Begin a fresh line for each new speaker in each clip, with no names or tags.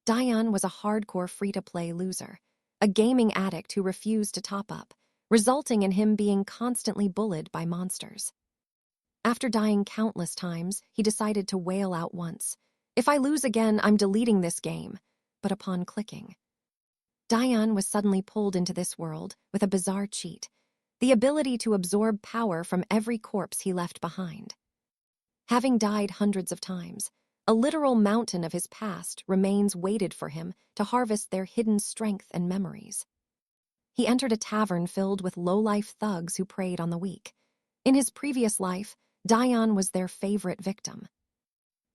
Dayan was a hardcore free-to-play loser, a gaming addict who refused to top up, resulting in him being constantly bullied by monsters. After dying countless times, he decided to wail out once. "If I lose again, I'm deleting this game." But upon clicking, Dayan was suddenly pulled into this world with a bizarre cheat, the ability to absorb power from every corpse he left behind. Having died hundreds of times, a literal mountain of his past remains waited for him to harvest their hidden strength and memories. He entered a tavern filled with low-life thugs who preyed on the weak. In his previous life, Dayan was their favorite victim.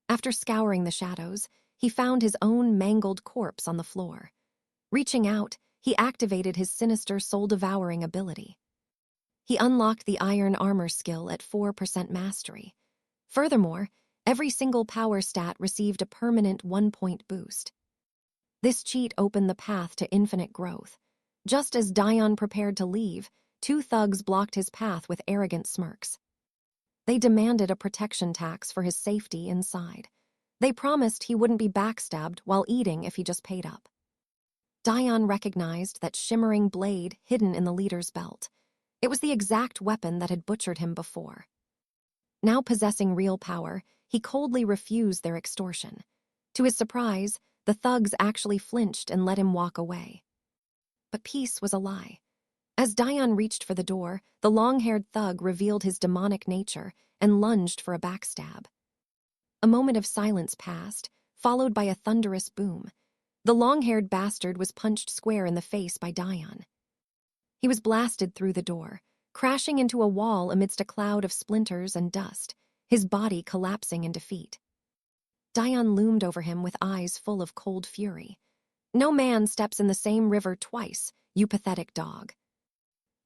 After scouring the shadows, he found his own mangled corpse on the floor. Reaching out, he activated his sinister soul-devouring ability. He unlocked the Iron Armor skill at 4% mastery. Furthermore, every single power stat received a permanent 1-point boost. This cheat opened the path to infinite growth. Just as Dayan prepared to leave, two thugs blocked his path with arrogant smirks. They demanded a protection tax for his safety inside. They promised he wouldn't be backstabbed while eating if he just paid up. Dayan recognized that shimmering blade hidden in the leader's belt. It was the exact weapon that had butchered him before. Now possessing real power, he coldly refused their extortion. To his surprise, the thugs actually flinched and let him walk away. But peace was a lie. As Dayan reached for the door, the long-haired thug revealed his demonic nature and lunged for a backstab. A moment of silence passed, followed by a thunderous boom. The long-haired bastard was punched square in the face by Dayan. He was blasted through the door, crashing into a wall amidst a cloud of splinters and dust, his body collapsing in defeat. Dayan loomed over him with eyes full of cold fury. "No man steps in the same river twice, you pathetic dog."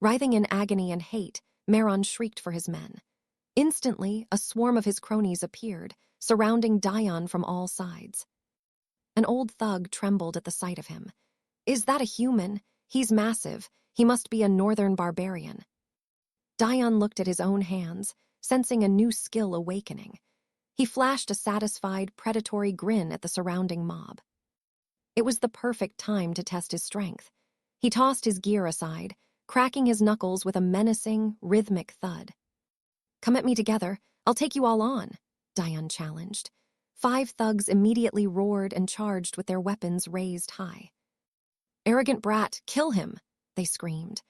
Writhing in agony and hate, Meron shrieked for his men. Instantly, a swarm of his cronies appeared, surrounding Dayan from all sides. An old thug trembled at the sight of him. "Is that a human? He's massive. He must be a northern barbarian." Dayan looked at his own hands, sensing a new skill awakening. He flashed a satisfied, predatory grin at the surrounding mob. It was the perfect time to test his strength. He tossed his gear aside, cracking his knuckles with a menacing, rhythmic thud. "Come at me together, I'll take you all on," Dayan challenged. 5 thugs immediately roared and charged with their weapons raised high. "Arrogant brat, kill him!" they screamed.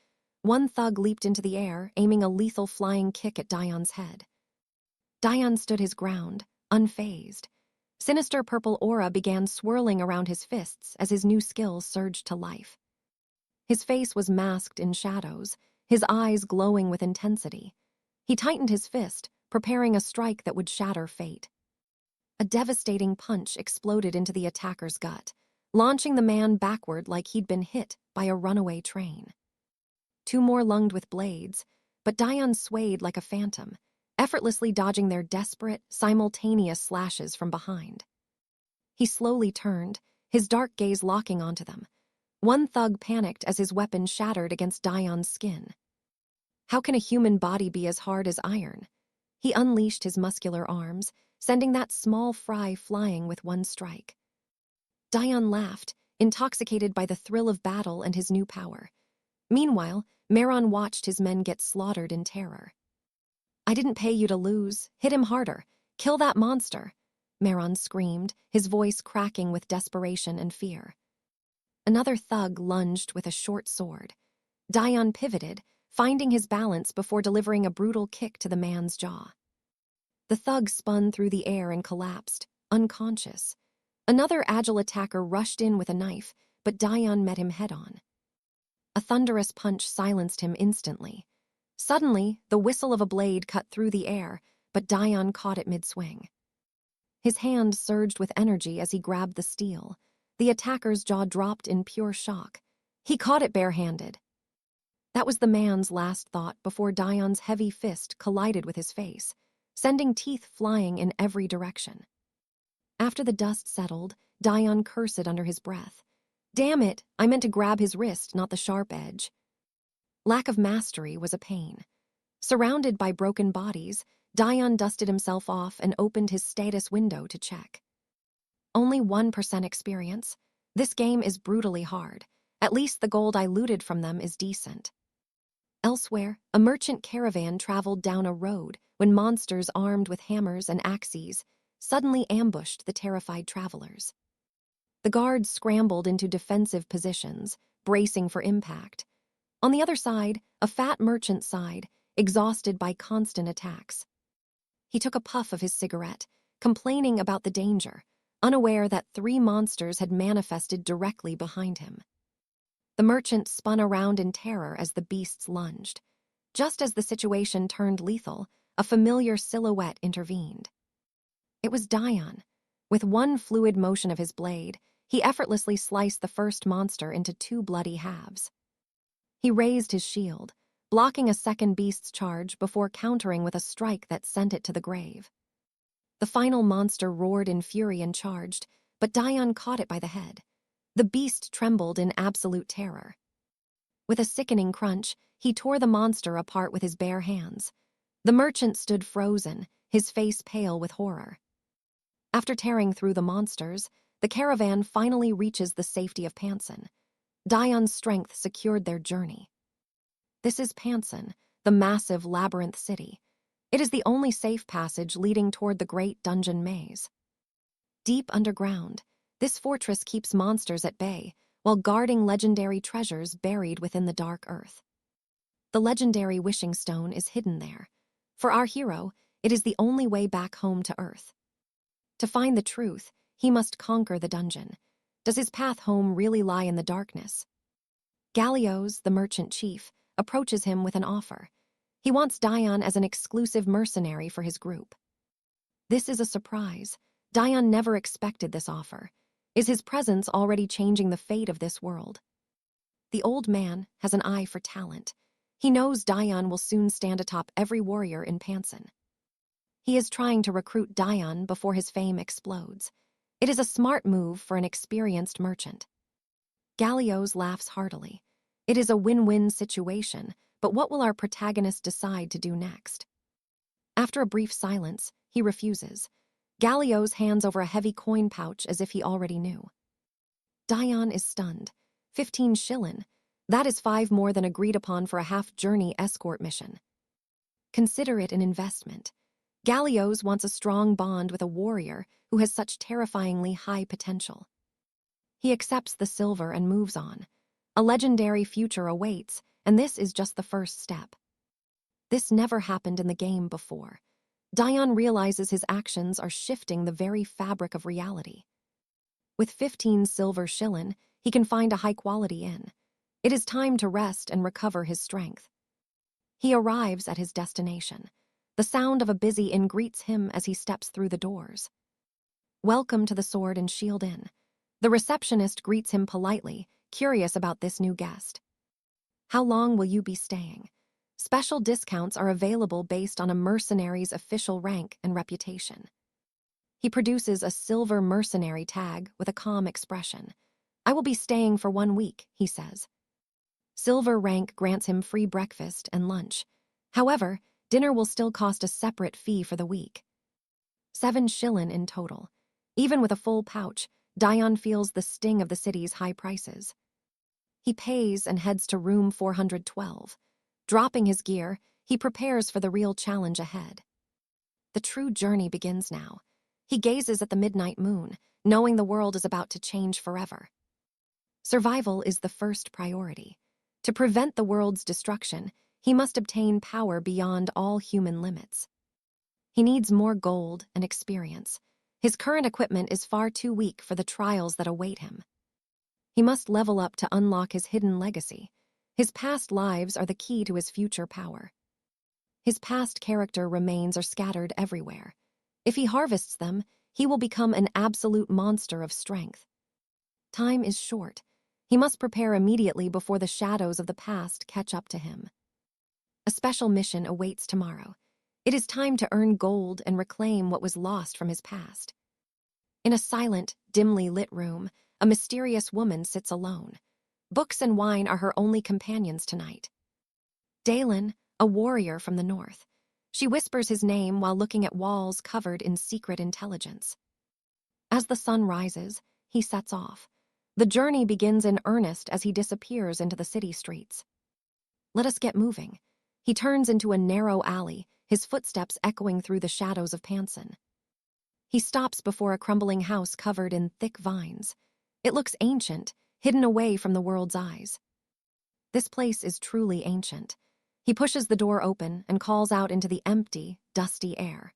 One thug leaped into the air, aiming a lethal flying kick at Dayan's head. Dayan stood his ground, unfazed. Sinister purple aura began swirling around his fists as his new skills surged to life. His face was masked in shadows, his eyes glowing with intensity. He tightened his fist, preparing a strike that would shatter fate. A devastating punch exploded into the attacker's gut, launching the man backward like he'd been hit by a runaway train. 2 more lunged with blades, but Dayan swayed like a phantom, effortlessly dodging their desperate, simultaneous slashes from behind. He slowly turned, his dark gaze locking onto them. One thug panicked as his weapon shattered against Dayan's skin. How can a human body be as hard as iron? He unleashed his muscular arms, sending that small fry flying with one strike. Dayan laughed, intoxicated by the thrill of battle and his new power. Meanwhile, Meron watched his men get slaughtered in terror. "I didn't pay you to lose. Hit him harder. Kill that monster," Meron screamed, his voice cracking with desperation and fear. Another thug lunged with a short sword. Dayan pivoted, finding his balance before delivering a brutal kick to the man's jaw. The thug spun through the air and collapsed, unconscious. Another agile attacker rushed in with a knife, but Dayan met him head-on. A thunderous punch silenced him instantly. Suddenly, the whistle of a blade cut through the air, but Dayan caught it mid-swing. His hand surged with energy as he grabbed the steel. The attacker's jaw dropped in pure shock. He caught it barehanded. That was the man's last thought before Dayan's heavy fist collided with his face, sending teeth flying in every direction. After the dust settled, Dayan cursed under his breath. "Damn it, I meant to grab his wrist, not the sharp edge." Lack of mastery was a pain. Surrounded by broken bodies, Dayan dusted himself off and opened his status window to check. Only 1% experience. This game is brutally hard. At least the gold I looted from them is decent. Elsewhere, a merchant caravan traveled down a road when monsters armed with hammers and axes suddenly ambushed the terrified travelers. The guards scrambled into defensive positions, bracing for impact. On the other side, a fat merchant sighed, exhausted by constant attacks. He took a puff of his cigarette, complaining about the danger, unaware that 3 monsters had manifested directly behind him. The merchant spun around in terror as the beasts lunged. Just as the situation turned lethal, a familiar silhouette intervened. It was Dion. With one fluid motion of his blade, he effortlessly sliced the first monster into 2 bloody halves. He raised his shield, blocking a second beast's charge before countering with a strike that sent it to the grave. The final monster roared in fury and charged, but Dion caught it by the head. The beast trembled in absolute terror. With a sickening crunch, he tore the monster apart with his bare hands. The merchant stood frozen, his face pale with horror. After tearing through the monsters, the caravan finally reaches the safety of Panson. Dion's strength secured their journey. This is Panson, the massive labyrinth city. It is the only safe passage leading toward the great dungeon maze. Deep underground, this fortress keeps monsters at bay while guarding legendary treasures buried within the dark earth. The legendary wishing stone is hidden there. For our hero, it is the only way back home to Earth. To find the truth, he must conquer the dungeon. Does his path home really lie in the darkness? 𝒃𝒊𝒍𝒍, the merchant chief, approaches him with an offer. He wants Dion as an exclusive mercenary for his group. This is a surprise. Dion never expected this offer. Is his presence already changing the fate of this world? The old man has an eye for talent. He knows Dion will soon stand atop every warrior in Panson. He is trying to recruit Dion before his fame explodes. It is a smart move for an experienced merchant. 𝒃𝒊𝒍𝒍 laughs heartily. It is a win-win situation, but what will our protagonist decide to do next? After a brief silence, he refuses. 𝒃𝒊𝒍𝒍 hands over a heavy coin pouch as if he already knew. Dion is stunned. 15 shillin. That is 5 more than agreed upon for a half-journey escort mission. Consider it an investment. 𝒃𝒊𝒍𝒍 wants a strong bond with a warrior who has such terrifyingly high potential. He accepts the silver and moves on. A legendary future awaits, and this is just the first step. This never happened in the game before. Dion realizes his actions are shifting the very fabric of reality. With 15 silver shillin, he can find a high-quality inn. It is time to rest and recover his strength. He arrives at his destination. The sound of a busy inn greets him as he steps through the doors. Welcome to the Sword and Shield Inn. The receptionist greets him politely, curious about this new guest. How long will you be staying? Special discounts are available based on a mercenary's official rank and reputation. He produces a silver mercenary tag with a calm expression. I will be staying for 1 week, he says. Silver rank grants him free breakfast and lunch. However, dinner will still cost a separate fee for the week. 7 shillin in total. Even with a full pouch, Dion feels the sting of the city's high prices. He pays and heads to room 412. Dropping his gear, he prepares for the real challenge ahead. The true journey begins now. He gazes at the midnight moon, knowing the world is about to change forever. Survival is the first priority. To prevent the world's destruction, he must obtain power beyond all human limits. He needs more gold and experience. His current equipment is far too weak for the trials that await him. He must level up to unlock his hidden legacy. His past lives are the key to his future power. His past character remains are scattered everywhere. If he harvests them, he will become an absolute monster of strength. Time is short. He must prepare immediately before the shadows of the past catch up to him. A special mission awaits tomorrow. It is time to earn gold and reclaim what was lost from his past. In a silent, dimly lit room, a mysterious woman sits alone. Books and wine are her only companions tonight. Dalen, a warrior from the north. She whispers his name while looking at walls covered in secret intelligence. As the sun rises, he sets off. The journey begins in earnest as he disappears into the city streets. Let us get moving. He turns into a narrow alley, his footsteps echoing through the shadows of Panson. He stops before a crumbling house covered in thick vines. It looks ancient, hidden away from the world's eyes. This place is truly ancient. He pushes the door open and calls out into the empty, dusty air.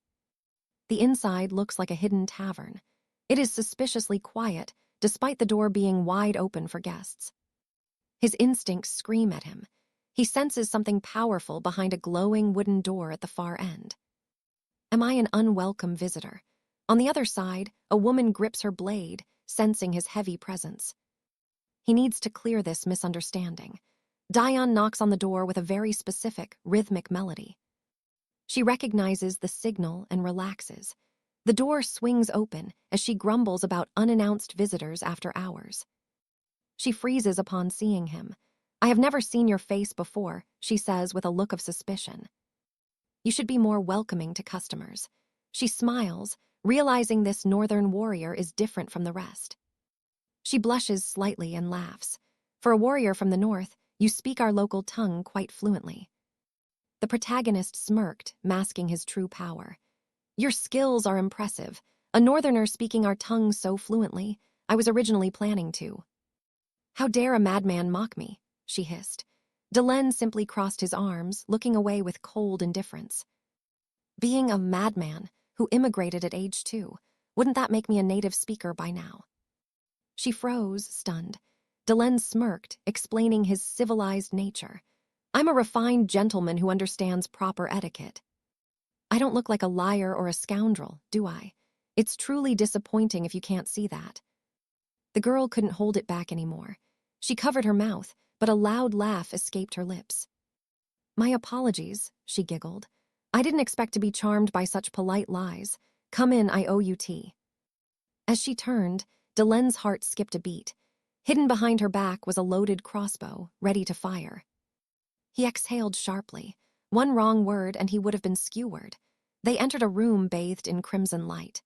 The inside looks like a hidden tavern. It is suspiciously quiet, despite the door being wide open for guests. His instincts scream at him. He senses something powerful behind a glowing wooden door at the far end. Am I an unwelcome visitor? On the other side, a woman grips her blade, sensing his heavy presence. He needs to clear this misunderstanding. Dion knocks on the door with a very specific, rhythmic melody. She recognizes the signal and relaxes. The door swings open as she grumbles about unannounced visitors after hours. She freezes upon seeing him. "I have never seen your face before," she says with a look of suspicion. "You should be more welcoming to customers." She smiles, realizing this northern warrior is different from the rest. She blushes slightly and laughs. "For a warrior from the north, you speak our local tongue quite fluently." The protagonist smirked, masking his true power. "Your skills are impressive. A northerner speaking our tongue so fluently. I was originally planning to." "How dare a madman mock me?" she hissed. Delenn simply crossed his arms, looking away with cold indifference. "Being a madman who immigrated at age 2, wouldn't that make me a native speaker by now?" She froze, stunned. Delenn smirked, explaining his civilized nature. "I'm a refined gentleman who understands proper etiquette." "I don't look like a liar or a scoundrel, do I? It's truly disappointing if you can't see that." The girl couldn't hold it back anymore. She covered her mouth, but a loud laugh escaped her lips. "My apologies," she giggled. "I didn't expect to be charmed by such polite lies. Come in, I owe you tea." As she turned, Delenn's heart skipped a beat. Hidden behind her back was a loaded crossbow, ready to fire. He exhaled sharply. One wrong word and he would have been skewered. They entered a room bathed in crimson light.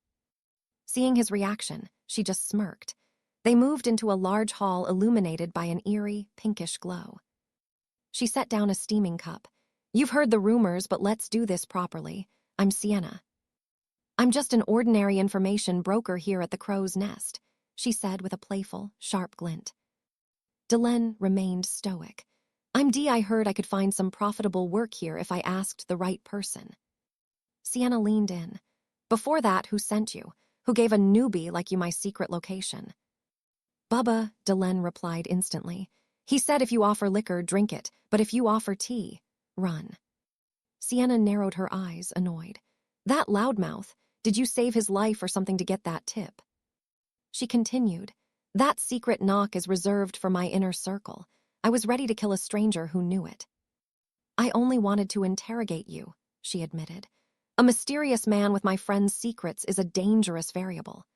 Seeing his reaction, she just smirked. They moved into a large hall illuminated by an eerie, pinkish glow. She set down a steaming cup. "You've heard the rumors, but let's do this properly. I'm Sienna." "I'm just an ordinary information broker here at the Crow's Nest," she said with a playful, sharp glint. Delenn remained stoic. "I'm Dee. I heard I could find some profitable work here if I asked the right person." Sienna leaned in. "Before that, who sent you? Who gave a newbie like you my secret location?" "Bubba," Delenn replied instantly. "He said if you offer liquor, drink it, but if you offer tea, run." Sienna narrowed her eyes, annoyed. "That loudmouth, did you save his life or something to get that tip?" She continued, "That secret knock is reserved for my inner circle. I was ready to kill a stranger who knew it." "I only wanted to interrogate you," she admitted. "A mysterious man with my friend's secrets is a dangerous variable."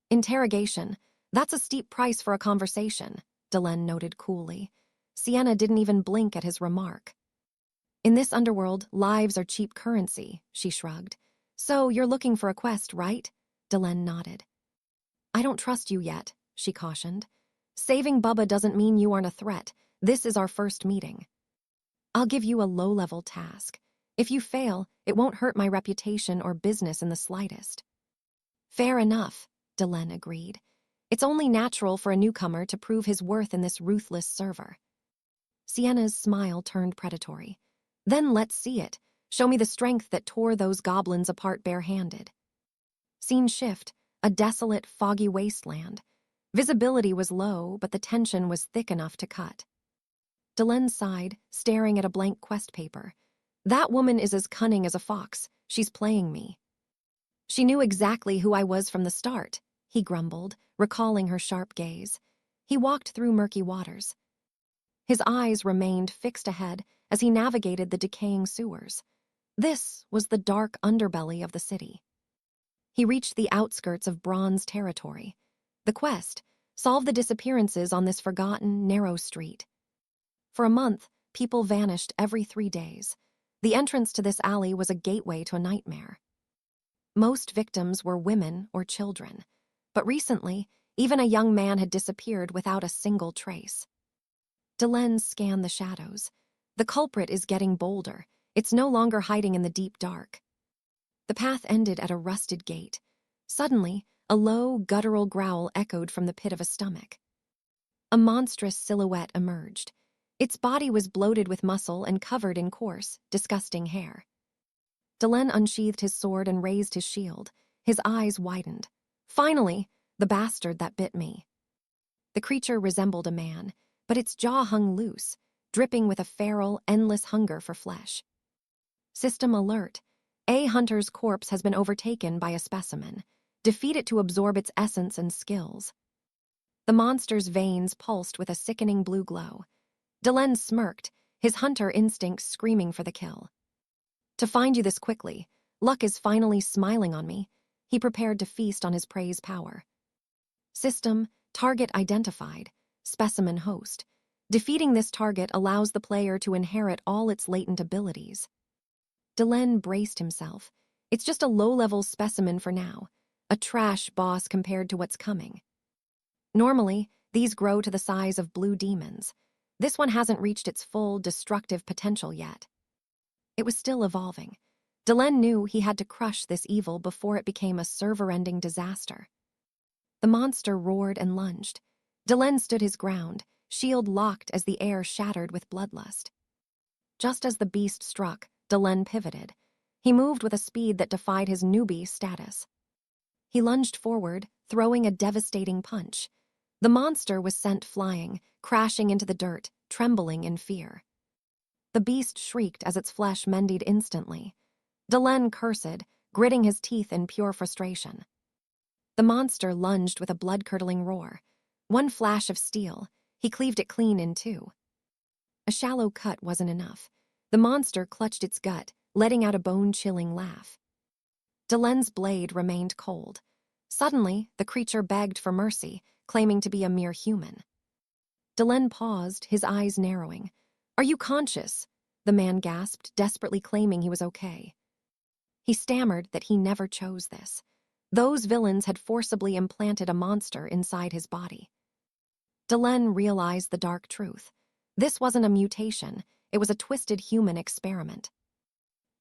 "Interrogation, that's a steep price for a conversation," Delenn noted coolly. Sienna didn't even blink at his remark. "In this underworld, lives are cheap currency," she shrugged. "So you're looking for a quest, right?" Delenn nodded. "I don't trust you yet," she cautioned. "Saving Bubba doesn't mean you aren't a threat. This is our first meeting. I'll give you a low-level task. If you fail, it won't hurt my reputation or business in the slightest." "Fair enough," Delenn agreed. "It's only natural for a newcomer to prove his worth in this ruthless server." Sienna's smile turned predatory. "Then let's see it. Show me the strength that tore those goblins apart barehanded." Scene shift, a desolate, foggy wasteland. Visibility was low, but the tension was thick enough to cut. Delenn sighed, staring at a blank quest paper. "That woman is as cunning as a fox. She's playing me." "She knew exactly who I was from the start," he grumbled, recalling her sharp gaze. He walked through murky waters. His eyes remained fixed ahead as he navigated the decaying sewers. This was the dark underbelly of the city. He reached the outskirts of Bronze territory. The quest: solve the disappearances on this forgotten, narrow street. For a month, people vanished every 3 days. The entrance to this alley was a gateway to a nightmare. Most victims were women or children. But recently, even a young man had disappeared without a single trace. Delenn scanned the shadows. The culprit is getting bolder. It's no longer hiding in the deep dark. The path ended at a rusted gate. Suddenly, a low, guttural growl echoed from the pit of a stomach. A monstrous silhouette emerged. Its body was bloated with muscle and covered in coarse, disgusting hair. Delenn unsheathed his sword and raised his shield. His eyes widened. Finally, the bastard that bit me. The creature resembled a man, but its jaw hung loose, dripping with a feral, endless hunger for flesh. System alert. A hunter's corpse has been overtaken by a specimen. Defeat it to absorb its essence and skills. The monster's veins pulsed with a sickening blue glow. Delenn smirked, his hunter instincts screaming for the kill. To find you this quickly, luck is finally smiling on me. He prepared to feast on his prey's power. System, target identified, specimen host. Defeating this target allows the player to inherit all its latent abilities. Delenn braced himself. It's just a low-level specimen for now, a trash boss compared to what's coming. Normally, these grow to the size of blue demons. This one hasn't reached its full, destructive potential yet. It was still evolving. Delenn knew he had to crush this evil before it became a server-ending disaster. The monster roared and lunged. Delenn stood his ground, shield locked as the air shattered with bloodlust. Just as the beast struck, Delenn pivoted. He moved with a speed that defied his newbie status. He lunged forward, throwing a devastating punch. The monster was sent flying, crashing into the dirt, trembling in fear. The beast shrieked as its flesh mended instantly. Delenn cursed, gritting his teeth in pure frustration. The monster lunged with a blood-curdling roar. One flash of steel, he cleaved it clean in two. A shallow cut wasn't enough. The monster clutched its gut, letting out a bone-chilling laugh. Delenn's blade remained cold. Suddenly, the creature begged for mercy, claiming to be a mere human. Delenn paused, his eyes narrowing. "Are you conscious?" the man gasped, desperately claiming he was okay. He stammered that he never chose this. Those villains had forcibly implanted a monster inside his body. Delenn realized the dark truth. This wasn't a mutation, it was a twisted human experiment.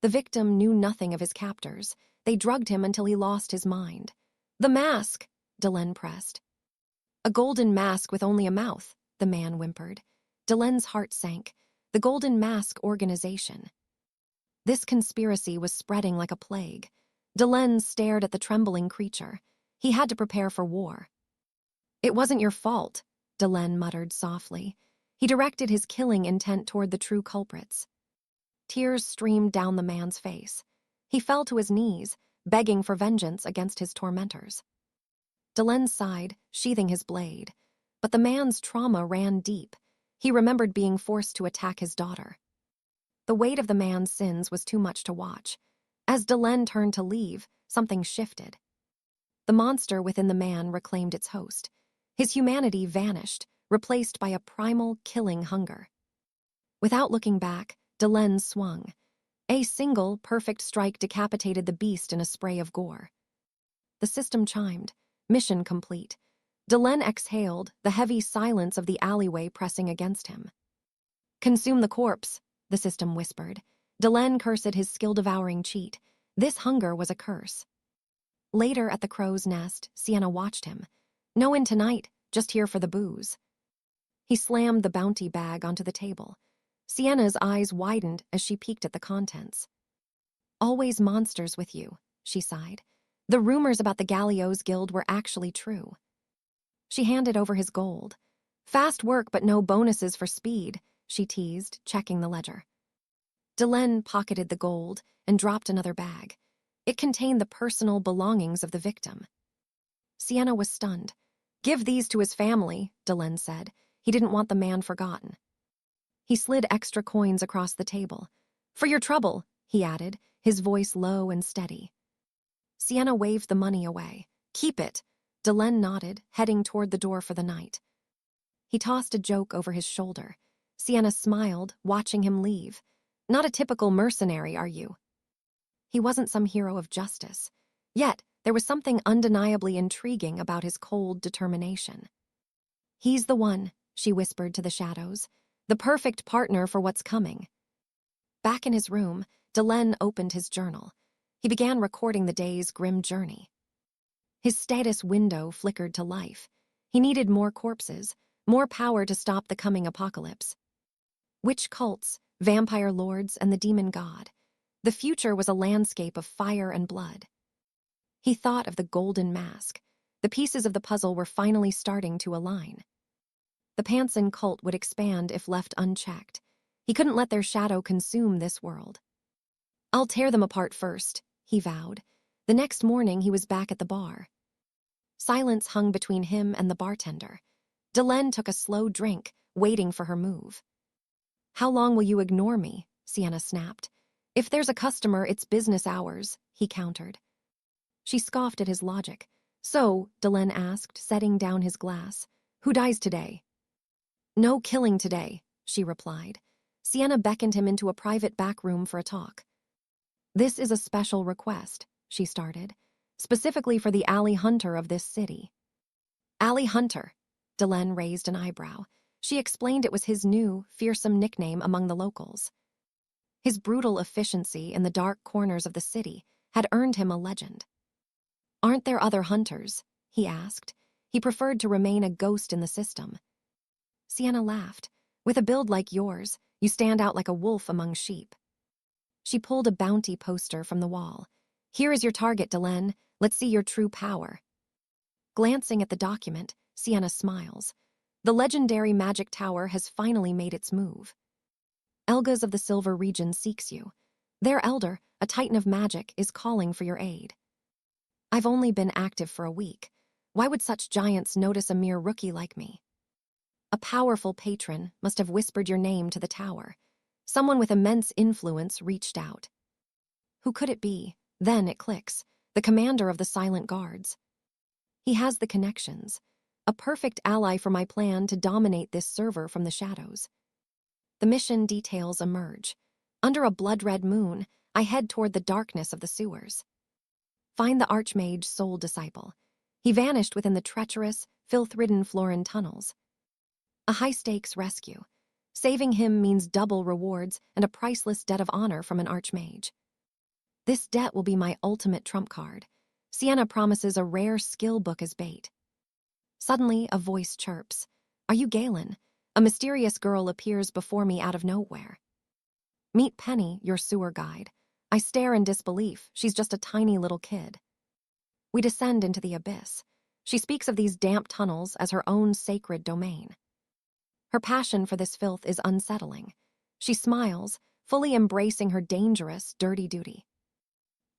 The victim knew nothing of his captors. They drugged him until he lost his mind. "The mask," Delenn pressed. "A golden mask with only a mouth," the man whimpered. Delenn's heart sank. The Golden Mask Organization. This conspiracy was spreading like a plague. Delenn stared at the trembling creature. He had to prepare for war. "It wasn't your fault," Delenn muttered softly. He directed his killing intent toward the true culprits. Tears streamed down the man's face. He fell to his knees, begging for vengeance against his tormentors. Delenn sighed, sheathing his blade. But the man's trauma ran deep. He remembered being forced to attack his daughter. The weight of the man's sins was too much to watch. As Delenn turned to leave, something shifted. The monster within the man reclaimed its host. His humanity vanished, replaced by a primal, killing hunger. Without looking back, Delenn swung. A single, perfect strike decapitated the beast in a spray of gore. The system chimed. Mission complete. Delenn exhaled, the heavy silence of the alleyway pressing against him. "Consume the corpse," the system whispered. Delenn cursed his skill-devouring cheat. This hunger was a curse. Later at the crow's nest, Sienna watched him. "No in tonight, just here for the booze." He slammed the bounty bag onto the table. Sienna's eyes widened as she peeked at the contents. "Always monsters with you," she sighed. The rumors about the Gallios Guild were actually true. She handed over his gold. "Fast work but no bonuses for speed," she teased, checking the ledger. Delenn pocketed the gold and dropped another bag. It contained the personal belongings of the victim. Sienna was stunned. "Give these to his family," Delenn said. He didn't want the man forgotten. He slid extra coins across the table. "For your trouble," he added, his voice low and steady. Sienna waved the money away. "Keep it." Delenn nodded, heading toward the door for the night. He tossed a joke over his shoulder. Sienna smiled, watching him leave. "Not a typical mercenary, are you?" He wasn't some hero of justice. Yet, There was something undeniably intriguing about his cold determination. "He's the one," she whispered to the shadows. "The perfect partner for what's coming." Back in his room, Delenn opened his journal. He began recording the day's grim journey. His status window flickered to life. He needed more corpses, more power to stop the coming apocalypse. Witch cults, vampire lords, and the demon god. The future was a landscape of fire and blood. He thought of the golden mask. The pieces of the puzzle were finally starting to align. The Panson cult would expand if left unchecked. He couldn't let their shadow consume this world. "I'll tear them apart first," he vowed. The next morning he was back at the bar. Silence hung between him and the bartender. Delenn took a slow drink, waiting for her move. "How long will you ignore me?" Sienna snapped. "If there's a customer, it's business hours," he countered. She scoffed at his logic. "So," Delenn asked, setting down his glass, "who dies today?" "No killing today," she replied. Sienna beckoned him into a private back room for a talk. "This is a special request," she started, "specifically for the alley hunter of this city." "Alley Hunter," Delenn raised an eyebrow. She explained it was his new, fearsome nickname among the locals. His brutal efficiency in the dark corners of the city had earned him a legend. "Aren't there other hunters?" he asked. He preferred to remain a ghost in the system. Sienna laughed. "With a build like yours, you stand out like a wolf among sheep." She pulled a bounty poster from the wall. "Here is your target, Delenn. Let's see your true power." Glancing at the document, Sienna smiles. The legendary magic tower has finally made its move. "Elgas of the Silver Region seeks you. Their elder, a titan of magic, is calling for your aid." "I've only been active for a week. Why would such giants notice a mere rookie like me?" "A powerful patron must have whispered your name to the tower. Someone with immense influence reached out." Who could it be? Then it clicks. The commander of the Silent Guards. He has the connections. A perfect ally for my plan to dominate this server from the shadows. The mission details emerge. Under a blood-red moon, I head toward the darkness of the sewers. Find the Archmage's sole disciple. He vanished within the treacherous, filth-ridden Florin tunnels. A high-stakes rescue. Saving him means double rewards and a priceless debt of honor from an Archmage. This debt will be my ultimate trump card. Sienna promises a rare skill book as bait. Suddenly, a voice chirps. "Are you Galen?" A mysterious girl appears before me out of nowhere. "Meet Penny, your sewer guide." I stare in disbelief. She's just a tiny little kid. We descend into the abyss. She speaks of these damp tunnels as her own sacred domain. Her passion for this filth is unsettling. She smiles, fully embracing her dangerous, dirty duty.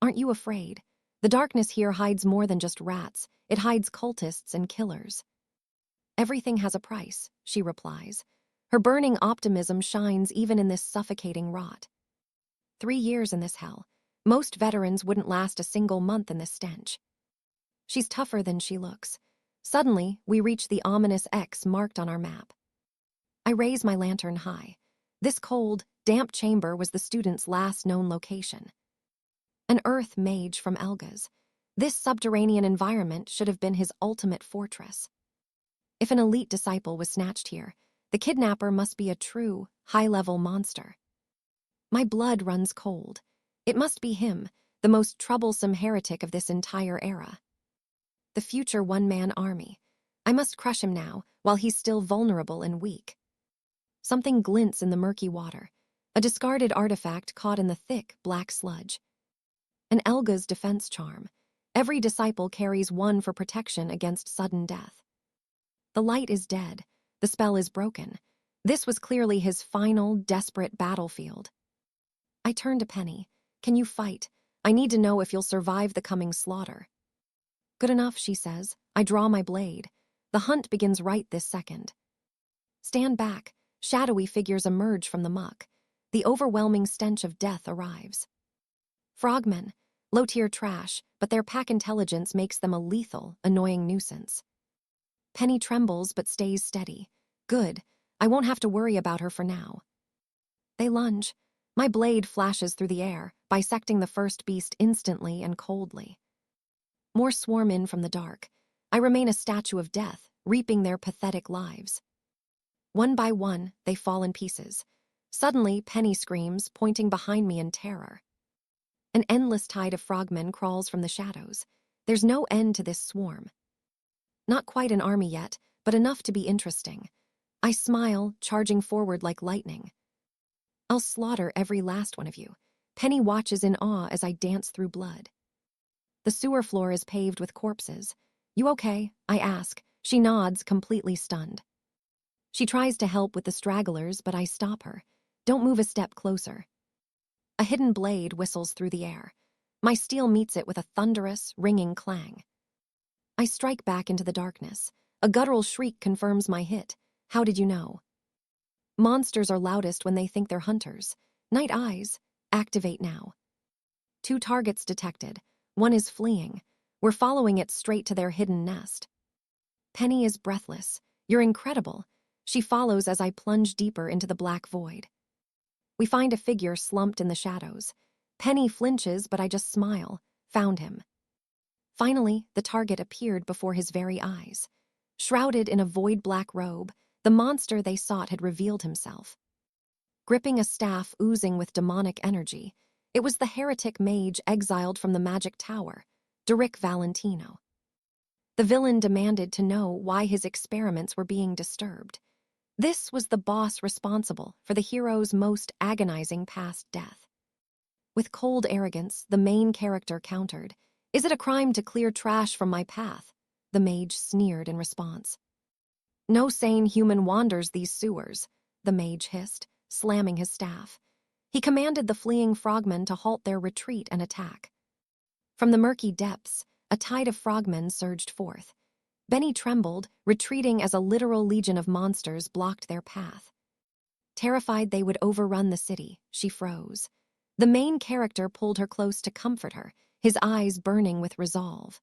"Aren't you afraid? The darkness here hides more than just rats. It hides cultists and killers." "Everything has a price," she replies. Her burning optimism shines even in this suffocating rot. 3 years in this hell. Most veterans wouldn't last a single month in this stench. She's tougher than she looks. Suddenly, we reach the ominous X marked on our map. I raise my lantern high. This cold, damp chamber was the student's last known location. An earth mage from Elgas. This subterranean environment should have been his ultimate fortress. If an elite disciple was snatched here, the kidnapper must be a true, high-level monster. My blood runs cold. It must be him, the most troublesome heretic of this entire era. The future one-man army. I must crush him now, while he's still vulnerable and weak. Something glints in the murky water. A discarded artifact caught in the thick, black sludge. An Elga's defense charm. Every disciple carries one for protection against sudden death. The light is dead. The spell is broken. This was clearly his final, desperate battlefield. I turn to Penny. "Can you fight? I need to know if you'll survive the coming slaughter." "Good enough," she says. I draw my blade. The hunt begins right this second. Stand back. Shadowy figures emerge from the muck. The overwhelming stench of death arrives. Frogmen. Low-tier trash, but their pack intelligence makes them a lethal, annoying nuisance. Penny trembles but stays steady. Good. I won't have to worry about her for now. They lunge. My blade flashes through the air, bisecting the first beast instantly and coldly. More swarm in from the dark. I remain a statue of death, reaping their pathetic lives. One by one, they fall in pieces. Suddenly, Penny screams, pointing behind me in terror. An endless tide of frogmen crawls from the shadows. There's no end to this swarm. Not quite an army yet, but enough to be interesting. I smile, charging forward like lightning. I'll slaughter every last one of you. Penny watches in awe as I dance through blood. The sewer floor is paved with corpses. You okay? I ask. She nods, completely stunned. She tries to help with the stragglers, but I stop her. Don't move a step closer. A hidden blade whistles through the air. My steel meets it with a thunderous, ringing clang. I strike back into the darkness. A guttural shriek confirms my hit. How did you know? Monsters are loudest when they think they're hunters. Night eyes. Activate now. 2 targets detected. One is fleeing. We're following it straight to their hidden nest. Penny is breathless. You're incredible. She follows as I plunge deeper into the black void. We find a figure slumped in the shadows. Penny flinches, but I just smile. Found him. Finally, the target appeared before his very eyes. Shrouded in a void-black robe, the monster they sought had revealed himself. Gripping a staff oozing with demonic energy, it was the heretic mage exiled from the magic tower, 𝑨𝒃𝒔𝒊𝒍𝒍 Valentino. The villain demanded to know why his experiments were being disturbed. This was the boss responsible for the hero's most agonizing past death. With cold arrogance, the main character countered. Is it a crime to clear trash from my path? The mage sneered in response. No sane human wanders these sewers, the mage hissed, slamming his staff. He commanded the fleeing frogmen to halt their retreat and attack. From the murky depths, a tide of frogmen surged forth. Benny trembled, retreating as a literal legion of monsters blocked their path. Terrified they would overrun the city, she froze. The main character pulled her close to comfort her, his eyes burning with resolve.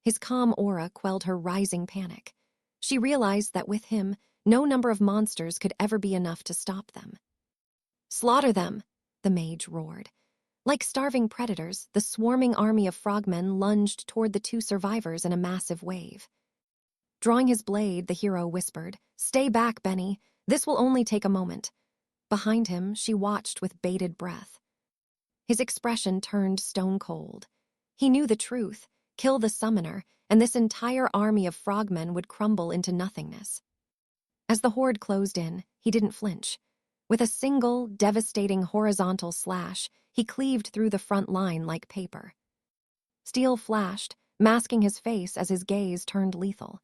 His calm aura quelled her rising panic. She realized that with him, no number of monsters could ever be enough to stop them. Slaughter them, the mage roared. Like starving predators, the swarming army of frogmen lunged toward the 2 survivors in a massive wave. Drawing his blade, the hero whispered, Stay back, Benny. This will only take a moment. Behind him, she watched with bated breath. His expression turned stone cold. He knew the truth. Kill the summoner, and this entire army of frogmen would crumble into nothingness. As the horde closed in, he didn't flinch. With a single, devastating horizontal slash, he cleaved through the front line like paper. Steel flashed, masking his face as his gaze turned lethal.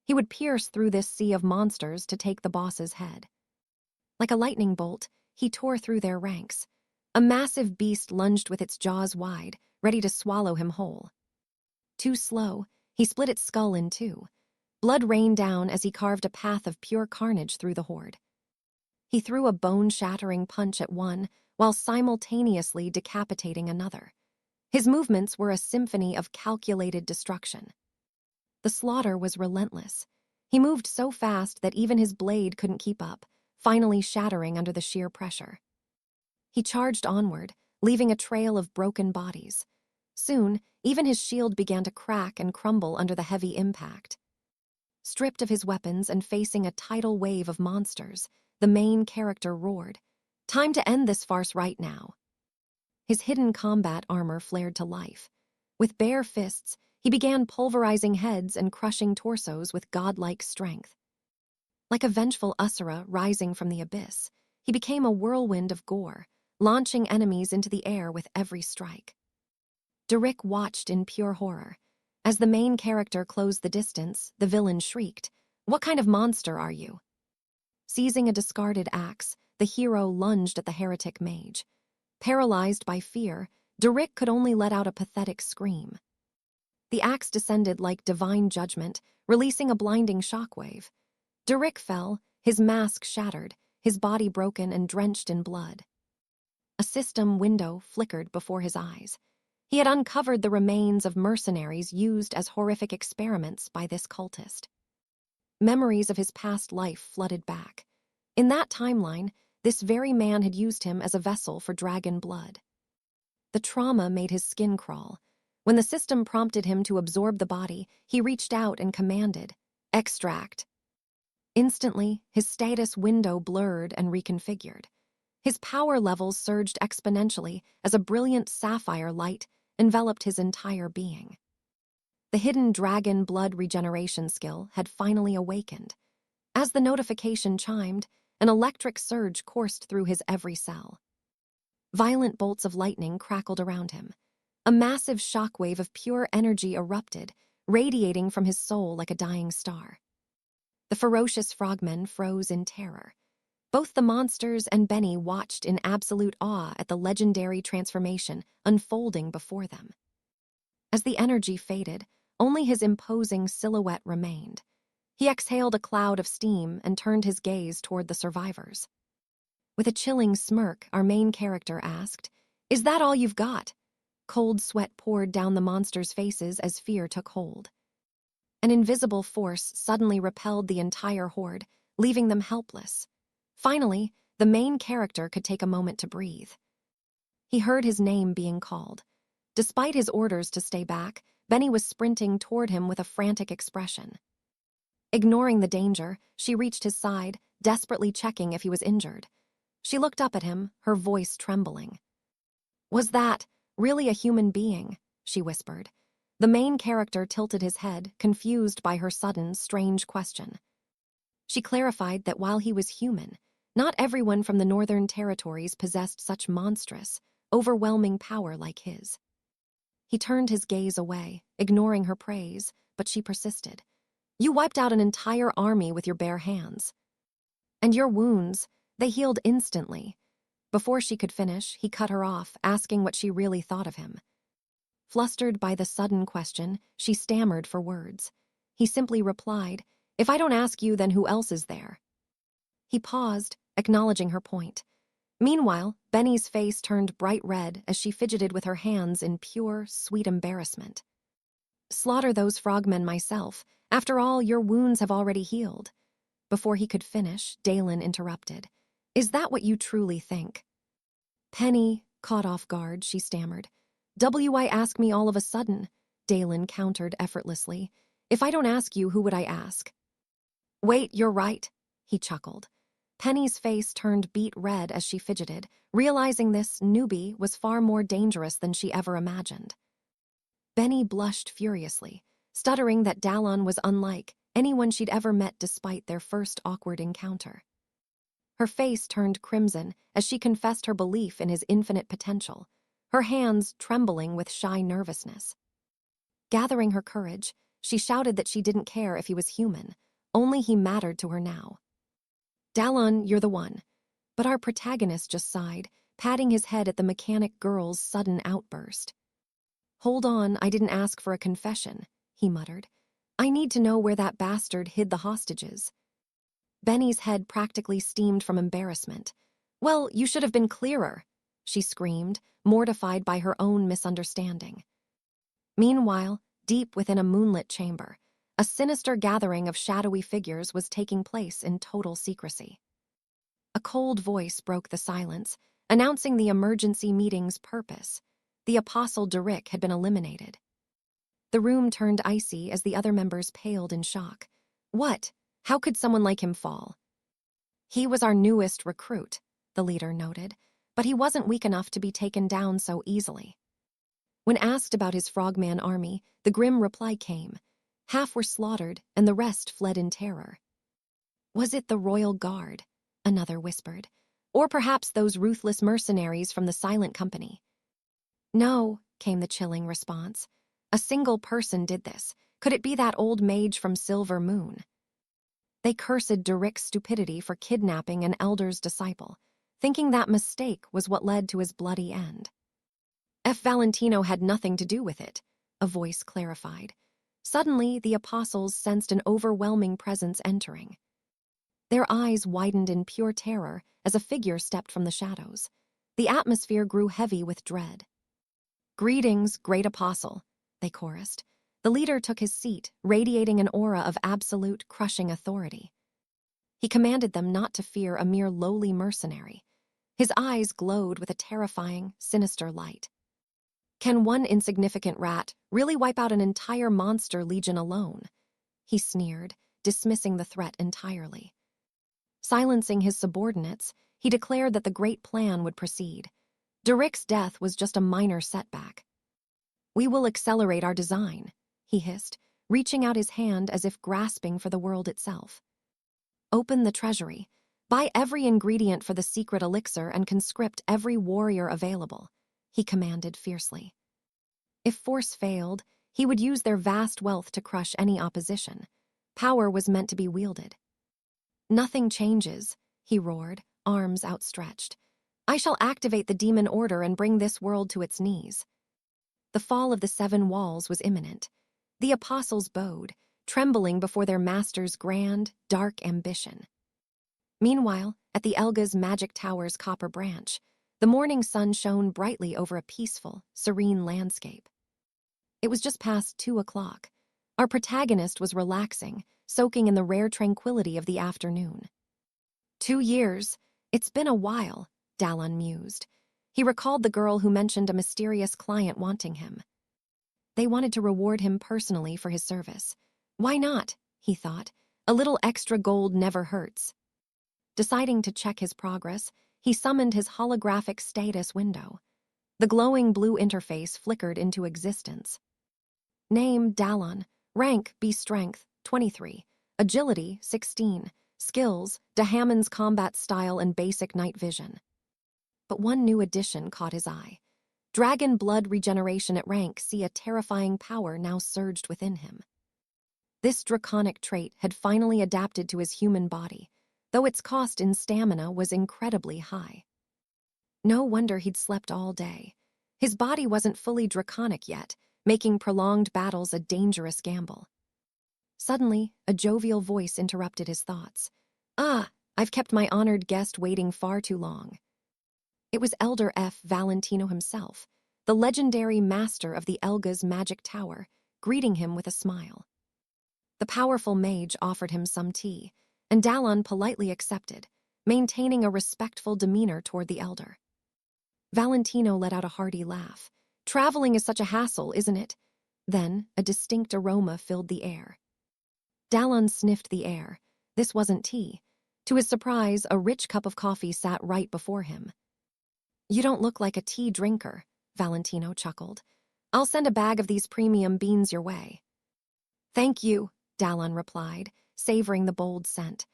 He would pierce through this sea of monsters to take the boss's head. Like a lightning bolt, he tore through their ranks. A massive beast lunged with its jaws wide, ready to swallow him whole. Too slow, he split its skull in 2. Blood rained down as he carved a path of pure carnage through the horde. He threw a bone-shattering punch at one, while simultaneously decapitating another. His movements were a symphony of calculated destruction. The slaughter was relentless. He moved so fast that even his blade couldn't keep up, finally shattering under the sheer pressure. He charged onward, leaving a trail of broken bodies. Soon, even his shield began to crack and crumble under the heavy impact. Stripped of his weapons and facing a tidal wave of monsters, the main character roared, Time to end this farce right now. His hidden combat armor flared to life. With bare fists, he began pulverizing heads and crushing torsos with godlike strength. Like a vengeful Asura rising from the abyss, he became a whirlwind of gore, launching enemies into the air with every strike. 𝑨𝒃𝒔𝒊𝒍𝒍 watched in pure horror. As the main character closed the distance, the villain shrieked, What kind of monster are you? Seizing a discarded axe, the hero lunged at the heretic mage. Paralyzed by fear, 𝑨𝒃𝒔𝒊𝒍𝒍 could only let out a pathetic scream. The axe descended like divine judgment, releasing a blinding shockwave. 𝑨𝒃𝒔𝒊𝒍𝒍 fell, his mask shattered, his body broken and drenched in blood. A system window flickered before his eyes. He had uncovered the remains of mercenaries used as horrific experiments by this cultist. Memories of his past life flooded back. In that timeline, this very man had used him as a vessel for dragon blood. The trauma made his skin crawl. When the system prompted him to absorb the body, he reached out and commanded, "Extract." Instantly, his status window blurred and reconfigured. His power levels surged exponentially as a brilliant sapphire light enveloped his entire being. The hidden dragon blood regeneration skill had finally awakened. As the notification chimed, an electric surge coursed through his every cell. Violent bolts of lightning crackled around him. A massive shockwave of pure energy erupted, radiating from his soul like a dying star. The ferocious frogmen froze in terror. Both the monsters and Benny watched in absolute awe at the legendary transformation unfolding before them. As the energy faded, only his imposing silhouette remained. He exhaled a cloud of steam and turned his gaze toward the survivors. With a chilling smirk, our main character asked, "Is that all you've got?" Cold sweat poured down the monsters' faces as fear took hold. An invisible force suddenly repelled the entire horde, leaving them helpless. Finally, the main character could take a moment to breathe. He heard his name being called. Despite his orders to stay back, Benny was sprinting toward him with a frantic expression. Ignoring the danger, she reached his side, desperately checking if he was injured. She looked up at him, her voice trembling. "Was that really a human being?" she whispered. The main character tilted his head, confused by her sudden, strange question. She clarified that while he was human, not everyone from the Northern Territories possessed such monstrous, overwhelming power like his. He turned his gaze away, ignoring her praise, but she persisted. "You wiped out an entire army with your bare hands. And your wounds, they healed instantly." Before she could finish, he cut her off, asking what she really thought of him. Flustered by the sudden question, she stammered for words. He simply replied, "If I don't ask you, then who else is there?" He paused, acknowledging her point. Meanwhile, Benny's face turned bright red as she fidgeted with her hands in pure, sweet embarrassment. "Slaughter those frogmen myself. After all, your wounds have already healed." Before he could finish, Dalen interrupted. "Is that what you truly think?" Penny, caught off guard, she stammered. "Why ask me all of a sudden?" Dalen countered effortlessly. "If I don't ask you, who would I ask?" "Wait, you're right," he chuckled. Penny's face turned beet red as she fidgeted, realizing this newbie was far more dangerous than she ever imagined. Benny blushed furiously, stuttering that Dallon was unlike anyone she'd ever met despite their first awkward encounter. Her face turned crimson as she confessed her belief in his infinite potential, her hands trembling with shy nervousness. Gathering her courage, she shouted that she didn't care if he was human, only he mattered to her now. "Dallon, you're the one." But our protagonist just sighed, patting his head at the mechanic girl's sudden outburst. "Hold on, I didn't ask for a confession," he muttered. "I need to know where that bastard hid the hostages." Benny's head practically steamed from embarrassment. "Well, you should have been clearer," she screamed, mortified by her own misunderstanding. Meanwhile, deep within a moonlit chamber, a sinister gathering of shadowy figures was taking place in total secrecy. A cold voice broke the silence, announcing the emergency meeting's purpose. The Apostle 𝑨𝒃𝒔𝒐𝒓𝒃 had been eliminated. The room turned icy as the other members paled in shock. "What? How could someone like him fall?" "He was our newest recruit," the leader noted, "but he wasn't weak enough to be taken down so easily." When asked about his frogman army, the grim reply came. Half were slaughtered, and the rest fled in terror. "Was it the Royal Guard?" another whispered. "Or perhaps those ruthless mercenaries from the Silent Company?" "No," came the chilling response. "A single person did this. Could it be that old mage from Silver Moon?" They cursed 𝒃𝒔𝒐𝒃's stupidity for kidnapping an elder's disciple, thinking that mistake was what led to his bloody end. Valentino had nothing to do with it," a voice clarified. Suddenly, the apostles sensed an overwhelming presence entering. Their eyes widened in pure terror as a figure stepped from the shadows. The atmosphere grew heavy with dread. "Greetings, great apostle," they chorused. The leader took his seat, radiating an aura of absolute, crushing authority. He commanded them not to fear a mere lowly mercenary. His eyes glowed with a terrifying, sinister light. Can one insignificant rat really wipe out an entire monster legion alone? He sneered, dismissing the threat entirely. Silencing his subordinates, he declared that the great plan would proceed. 𝒃𝒔𝒐𝒃's death was just a minor setback. "We will accelerate our design," he hissed, reaching out his hand as if grasping for the world itself. "Open the treasury, buy every ingredient for the secret elixir and conscript every warrior available," he commanded fiercely. If force failed, he would use their vast wealth to crush any opposition. Power was meant to be wielded. "Nothing changes," he roared, arms outstretched. "I shall activate the demon order and bring this world to its knees." The fall of the 7 walls was imminent. The apostles bowed, trembling before their master's grand, dark ambition. Meanwhile, at the 𝒃𝒔𝒐𝒃's magic tower's copper branch, the morning sun shone brightly over a peaceful, serene landscape. It was just past 2 o'clock. Our protagonist was relaxing, soaking in the rare tranquility of the afternoon. 2 years. It's been a while, Dallon mused. He recalled the girl who mentioned a mysterious client wanting him. They wanted to reward him personally for his service. Why not, he thought. A little extra gold never hurts. Deciding to check his progress, he summoned his holographic status window. The glowing blue interface flickered into existence. Name, Dallon. Rank, B strength, 23. Agility, 16. Skills, Hammond's combat style and basic night vision. But one new addition caught his eye. Dragon blood regeneration at rank C, a terrifying power now surged within him. This draconic trait had finally adapted to his human body, though its cost in stamina was incredibly high. No wonder he'd slept all day. His body wasn't fully draconic yet, making prolonged battles a dangerous gamble. Suddenly, a jovial voice interrupted his thoughts. "Ah, I've kept my honored guest waiting far too long." It was Elder F. Valentino himself, the legendary master of the 𝒃𝒔𝒐𝒃's magic tower, greeting him with a smile. The powerful mage offered him some tea, and Dallon politely accepted, maintaining a respectful demeanor toward the elder. Valentino let out a hearty laugh. "Traveling is such a hassle, isn't it?" Then, a distinct aroma filled the air. Dallon sniffed the air. This wasn't tea. To his surprise, a rich cup of coffee sat right before him. "You don't look like a tea drinker," Valentino chuckled. "I'll send a bag of these premium beans your way." "Thank you," Dallon replied, savoring the bold scent.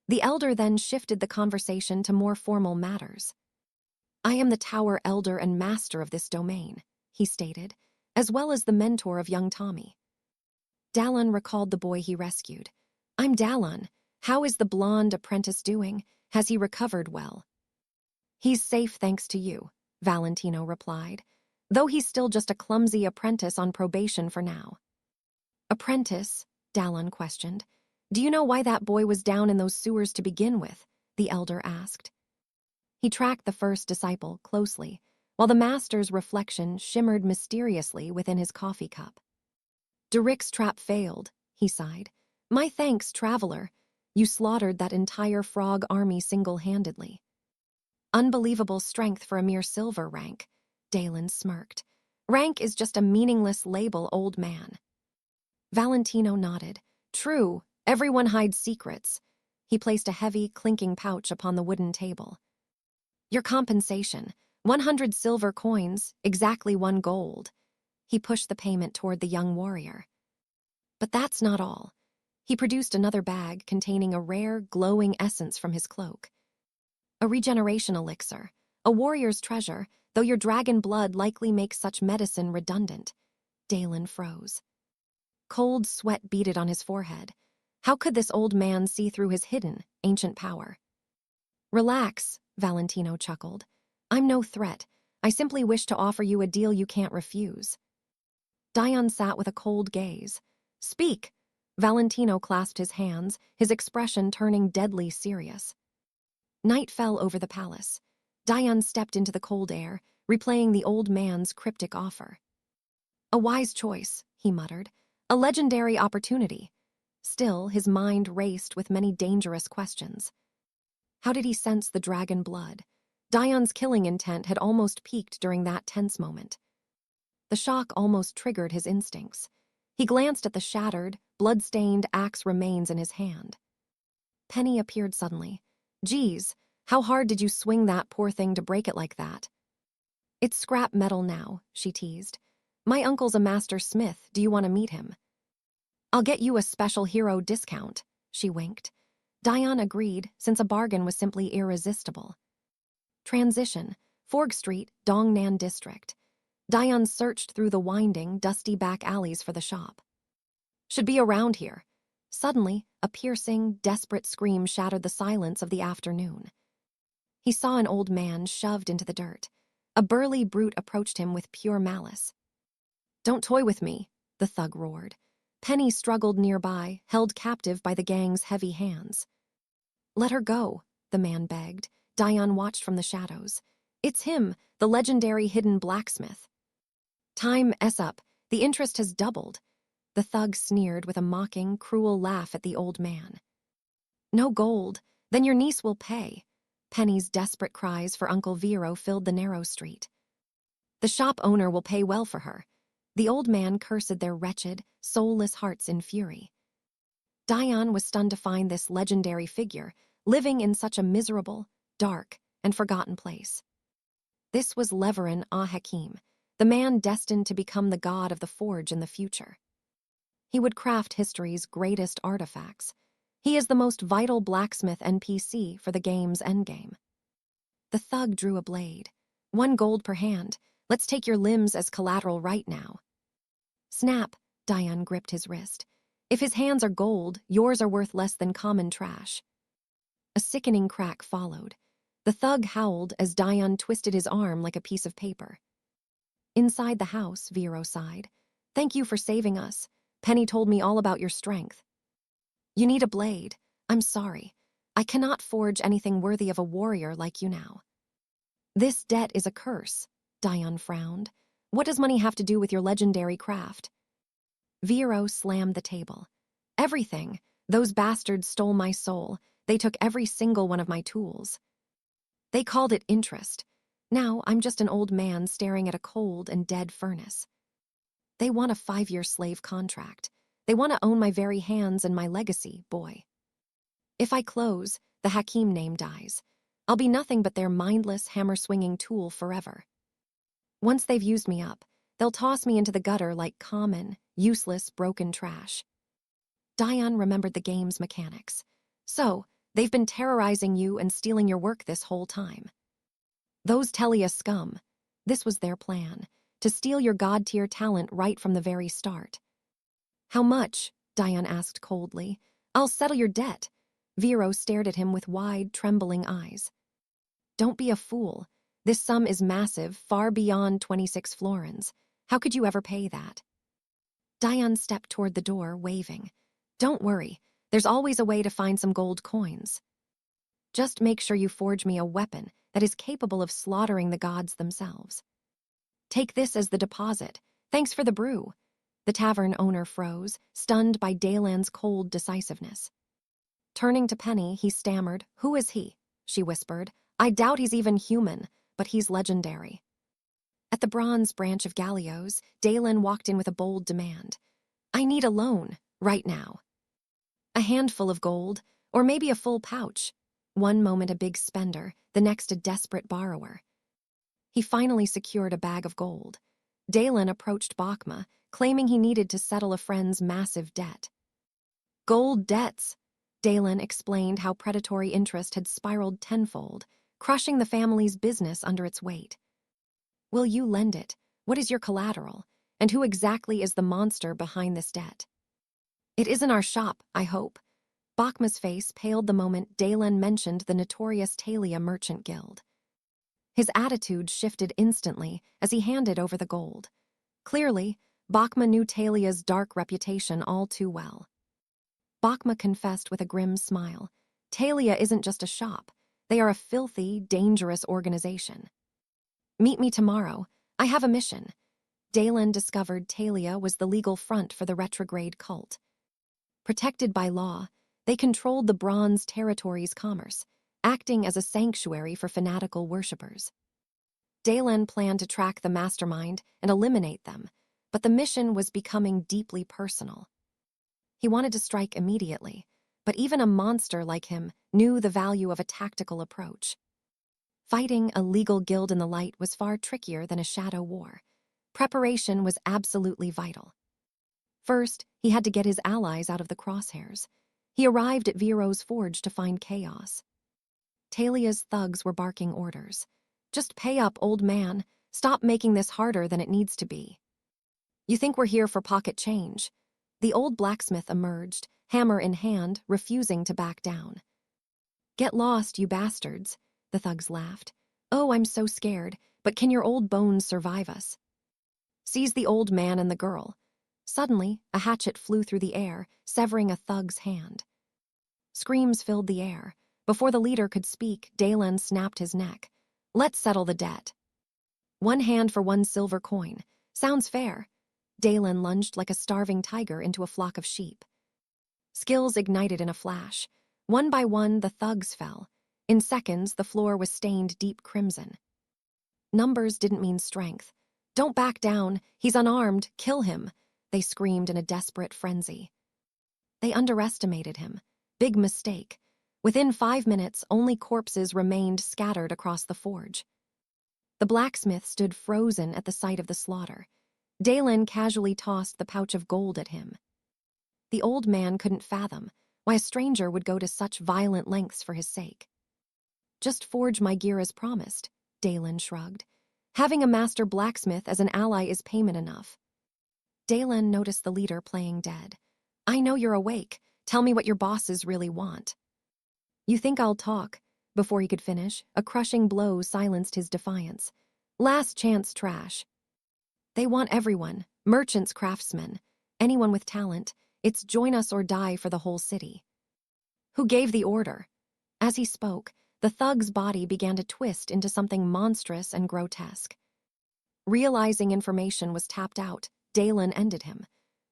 The elder then shifted the conversation to more formal matters. "I am the tower elder and master of this domain," he stated, as well as the mentor of young Tommy. Dallon recalled the boy he rescued. "I'm Dallon. How is the blonde apprentice doing? Has he recovered well?" "He's safe thanks to you," Valentino replied, "though he's still just a clumsy apprentice on probation for now." "Apprentice?" Dallon questioned. "Do you know why that boy was down in those sewers to begin with?" the elder asked. He tracked the first disciple closely, while the master's reflection shimmered mysteriously within his coffee cup. "𝒃𝒔𝒐𝒃's trap failed," he sighed. "My thanks, traveler. You slaughtered that entire frog army single-handedly." "Unbelievable strength for a mere silver rank," Dallon smirked. "Rank is just a meaningless label, old man." Valentino nodded. "True, everyone hides secrets." He placed a heavy, clinking pouch upon the wooden table. "Your compensation, 100 silver coins, exactly 1 gold. He pushed the payment toward the young warrior. But that's not all. He produced another bag containing a rare, glowing essence from his cloak. "A regeneration elixir, a warrior's treasure, though your dragon blood likely makes such medicine redundant." Dallon froze. Cold sweat beaded on his forehead. How could this old man see through his hidden, ancient power? "Relax," Valentino chuckled. "I'm no threat. I simply wish to offer you a deal you can't refuse." Dallon sat with a cold gaze. "Speak." Valentino clasped his hands, his expression turning deadly serious. Night fell over the palace. Dallon stepped into the cold air, replaying the old man's cryptic offer. "A wise choice," he muttered. "A legendary opportunity." Still, his mind raced with many dangerous questions. How did he sense the dragon blood? Dallon's killing intent had almost peaked during that tense moment. The shock almost triggered his instincts. He glanced at the shattered, blood-stained axe remains in his hand. Penny appeared suddenly. "Geez, how hard did you swing that poor thing to break it like that?" "It's scrap metal now," she teased. "My uncle's a master smith. Do you want to meet him?" "I'll get you a special hero discount," she winked. Dion agreed, since a bargain was simply irresistible. Transition, Forg Street, Dongnan District. Dion searched through the winding, dusty back alleys for the shop. "Should be around here." Suddenly, a piercing, desperate scream shattered the silence of the afternoon. He saw an old man shoved into the dirt. A burly brute approached him with pure malice. "Don't toy with me," the thug roared. Penny struggled nearby, held captive by the gang's heavy hands. "Let her go," the man begged. Dion watched from the shadows. "It's him, the legendary hidden blacksmith." "Time's up. The interest has doubled." The thug sneered with a mocking, cruel laugh at the old man. "No gold, then your niece will pay." Penny's desperate cries for Uncle Vero filled the narrow street. "The shop owner will pay well for her." The old man cursed their wretched, soulless hearts in fury. Dion was stunned to find this legendary figure living in such a miserable, dark, and forgotten place. This was 𝒃𝒔𝒊𝒍𝒍, the man destined to become the god of the forge in the future. He would craft history's greatest artifacts. He is the most vital blacksmith NPC for the game's endgame. The thug drew a blade. "1 gold per hand. Let's take your limbs as collateral right now." Snap, Dion gripped his wrist. "If his hands are gold, yours are worth less than common trash." A sickening crack followed. The thug howled as Dion twisted his arm like a piece of paper. Inside the house, Vero sighed. "Thank you for saving us. Penny told me all about your strength." "You need a blade. I'm sorry. I cannot forge anything worthy of a warrior like you now." "This debt is a curse," Dion frowned. "What does money have to do with your legendary craft?" Vero slammed the table. "Everything. Those bastards stole my soul. They took every single one of my tools. They called it interest. Now I'm just an old man staring at a cold and dead furnace. They want a 5-year slave contract. They want to own my very hands and my legacy, boy. If I close, the Hakim name dies. I'll be nothing but their mindless, hammer-swinging tool forever. Once they've used me up, they'll toss me into the gutter like common, useless, broken trash." Dion remembered the game's mechanics. "So, they've been terrorizing you and stealing your work this whole time." "Those Telia scum. This was their plan, to steal your god-tier talent right from the very start." "How much?" Dion asked coldly. "I'll settle your debt." Vero stared at him with wide, trembling eyes. "Don't be a fool. This sum is massive, far beyond 26 florins. How could you ever pay that?" Dion stepped toward the door, waving. "Don't worry. There's always a way to find some gold coins. Just make sure you forge me a weapon that is capable of slaughtering the gods themselves. Take this as the deposit. Thanks for the brew." The tavern owner froze, stunned by Dalen's cold decisiveness. Turning to Penny, he stammered. "Who is he?" she whispered. "I doubt he's even human, but he's legendary." At the bronze branch of Gallios, Dalen walked in with a bold demand. "I need a loan, right now. A handful of gold, or maybe a full pouch." One moment a big spender, the next a desperate borrower. He finally secured a bag of gold. Dalen approached 𝒃𝒔𝒊𝒍𝒍, claiming he needed to settle a friend's massive debt. "Gold debts." Dalen explained how predatory interest had spiraled tenfold, crushing the family's business under its weight. "Will you lend it? What is your collateral? And who exactly is the monster behind this debt?" "It isn't our shop, I hope." 𝒃𝒔𝒊𝒍𝒍's face paled the moment Dalen mentioned the notorious Talia Merchant Guild. His attitude shifted instantly as he handed over the gold. Clearly, 𝒃𝒔𝒊 knew Talia's dark reputation all too well. 𝒃𝒔𝒊 confessed with a grim smile. "Talia isn't just a shop. They are a filthy, dangerous organization. Meet me tomorrow. I have a mission." Dalen discovered Talia was the legal front for the retrograde cult. Protected by law, they controlled the Bronze Territory's commerce, acting as a sanctuary for fanatical worshippers. Dalen planned to track the mastermind and eliminate them, but the mission was becoming deeply personal. He wanted to strike immediately, but even a monster like him knew the value of a tactical approach. Fighting a legal guild in the light was far trickier than a shadow war. Preparation was absolutely vital. First, he had to get his allies out of the crosshairs. He arrived at 𝑨𝒃𝒔𝒊𝒍𝒍 forge to find chaos. Talia's thugs were barking orders. "Just pay up, old man. Stop making this harder than it needs to be." "You think we're here for pocket change?" The old blacksmith emerged, hammer in hand, refusing to back down. "Get lost, you bastards," the thugs laughed. "Oh, I'm so scared, but can your old bones survive us?" "Seize the old man and the girl." Suddenly, a hatchet flew through the air, severing a thug's hand. Screams filled the air. Before the leader could speak, Dalen snapped his neck. "Let's settle the debt." "1 hand for 1 silver coin. Sounds fair." Dalen lunged like a starving tiger into a flock of sheep. Skills ignited in a flash. One by one, the thugs fell. In seconds, the floor was stained deep crimson. Numbers didn't mean strength. "Don't back down. He's unarmed. Kill him," they screamed in a desperate frenzy. They underestimated him. Big mistake. Within 5 minutes, only corpses remained scattered across the forge. The blacksmith stood frozen at the sight of the slaughter. Dalen casually tossed the pouch of gold at him. The old man couldn't fathom why a stranger would go to such violent lengths for his sake. "Just forge my gear as promised," Dalen shrugged. "Having a master blacksmith as an ally is payment enough." Dalen noticed the leader playing dead. "I know you're awake. Tell me what your bosses really want." "You think I'll talk?" Before he could finish, a crushing blow silenced his defiance. "Last chance trash. They want everyone, merchants, craftsmen, anyone with talent. It's join us or die for the whole city." "Who gave the order?" As he spoke, the thug's body began to twist into something monstrous and grotesque. Realizing information was tapped out, Dalen ended him.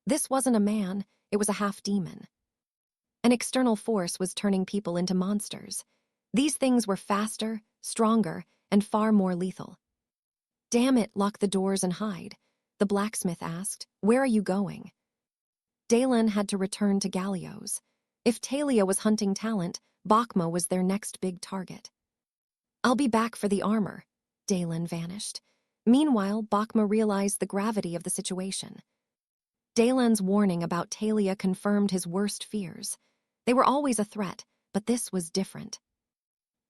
This wasn't a man, it was a half-demon. An external force was turning people into monsters. These things were faster, stronger, and far more lethal. "Damn it, lock the doors and hide," the blacksmith asked. "Where are you going?" Dalen had to return to Gallios. If Talia was hunting talent, 𝒃𝒔𝒊𝒍𝒍 was their next big target. "I'll be back for the armor." Dalen vanished. Meanwhile, 𝒃𝒔𝒊𝒍𝒍 realized the gravity of the situation. Dalen's warning about Talia confirmed his worst fears. They were always a threat, but this was different.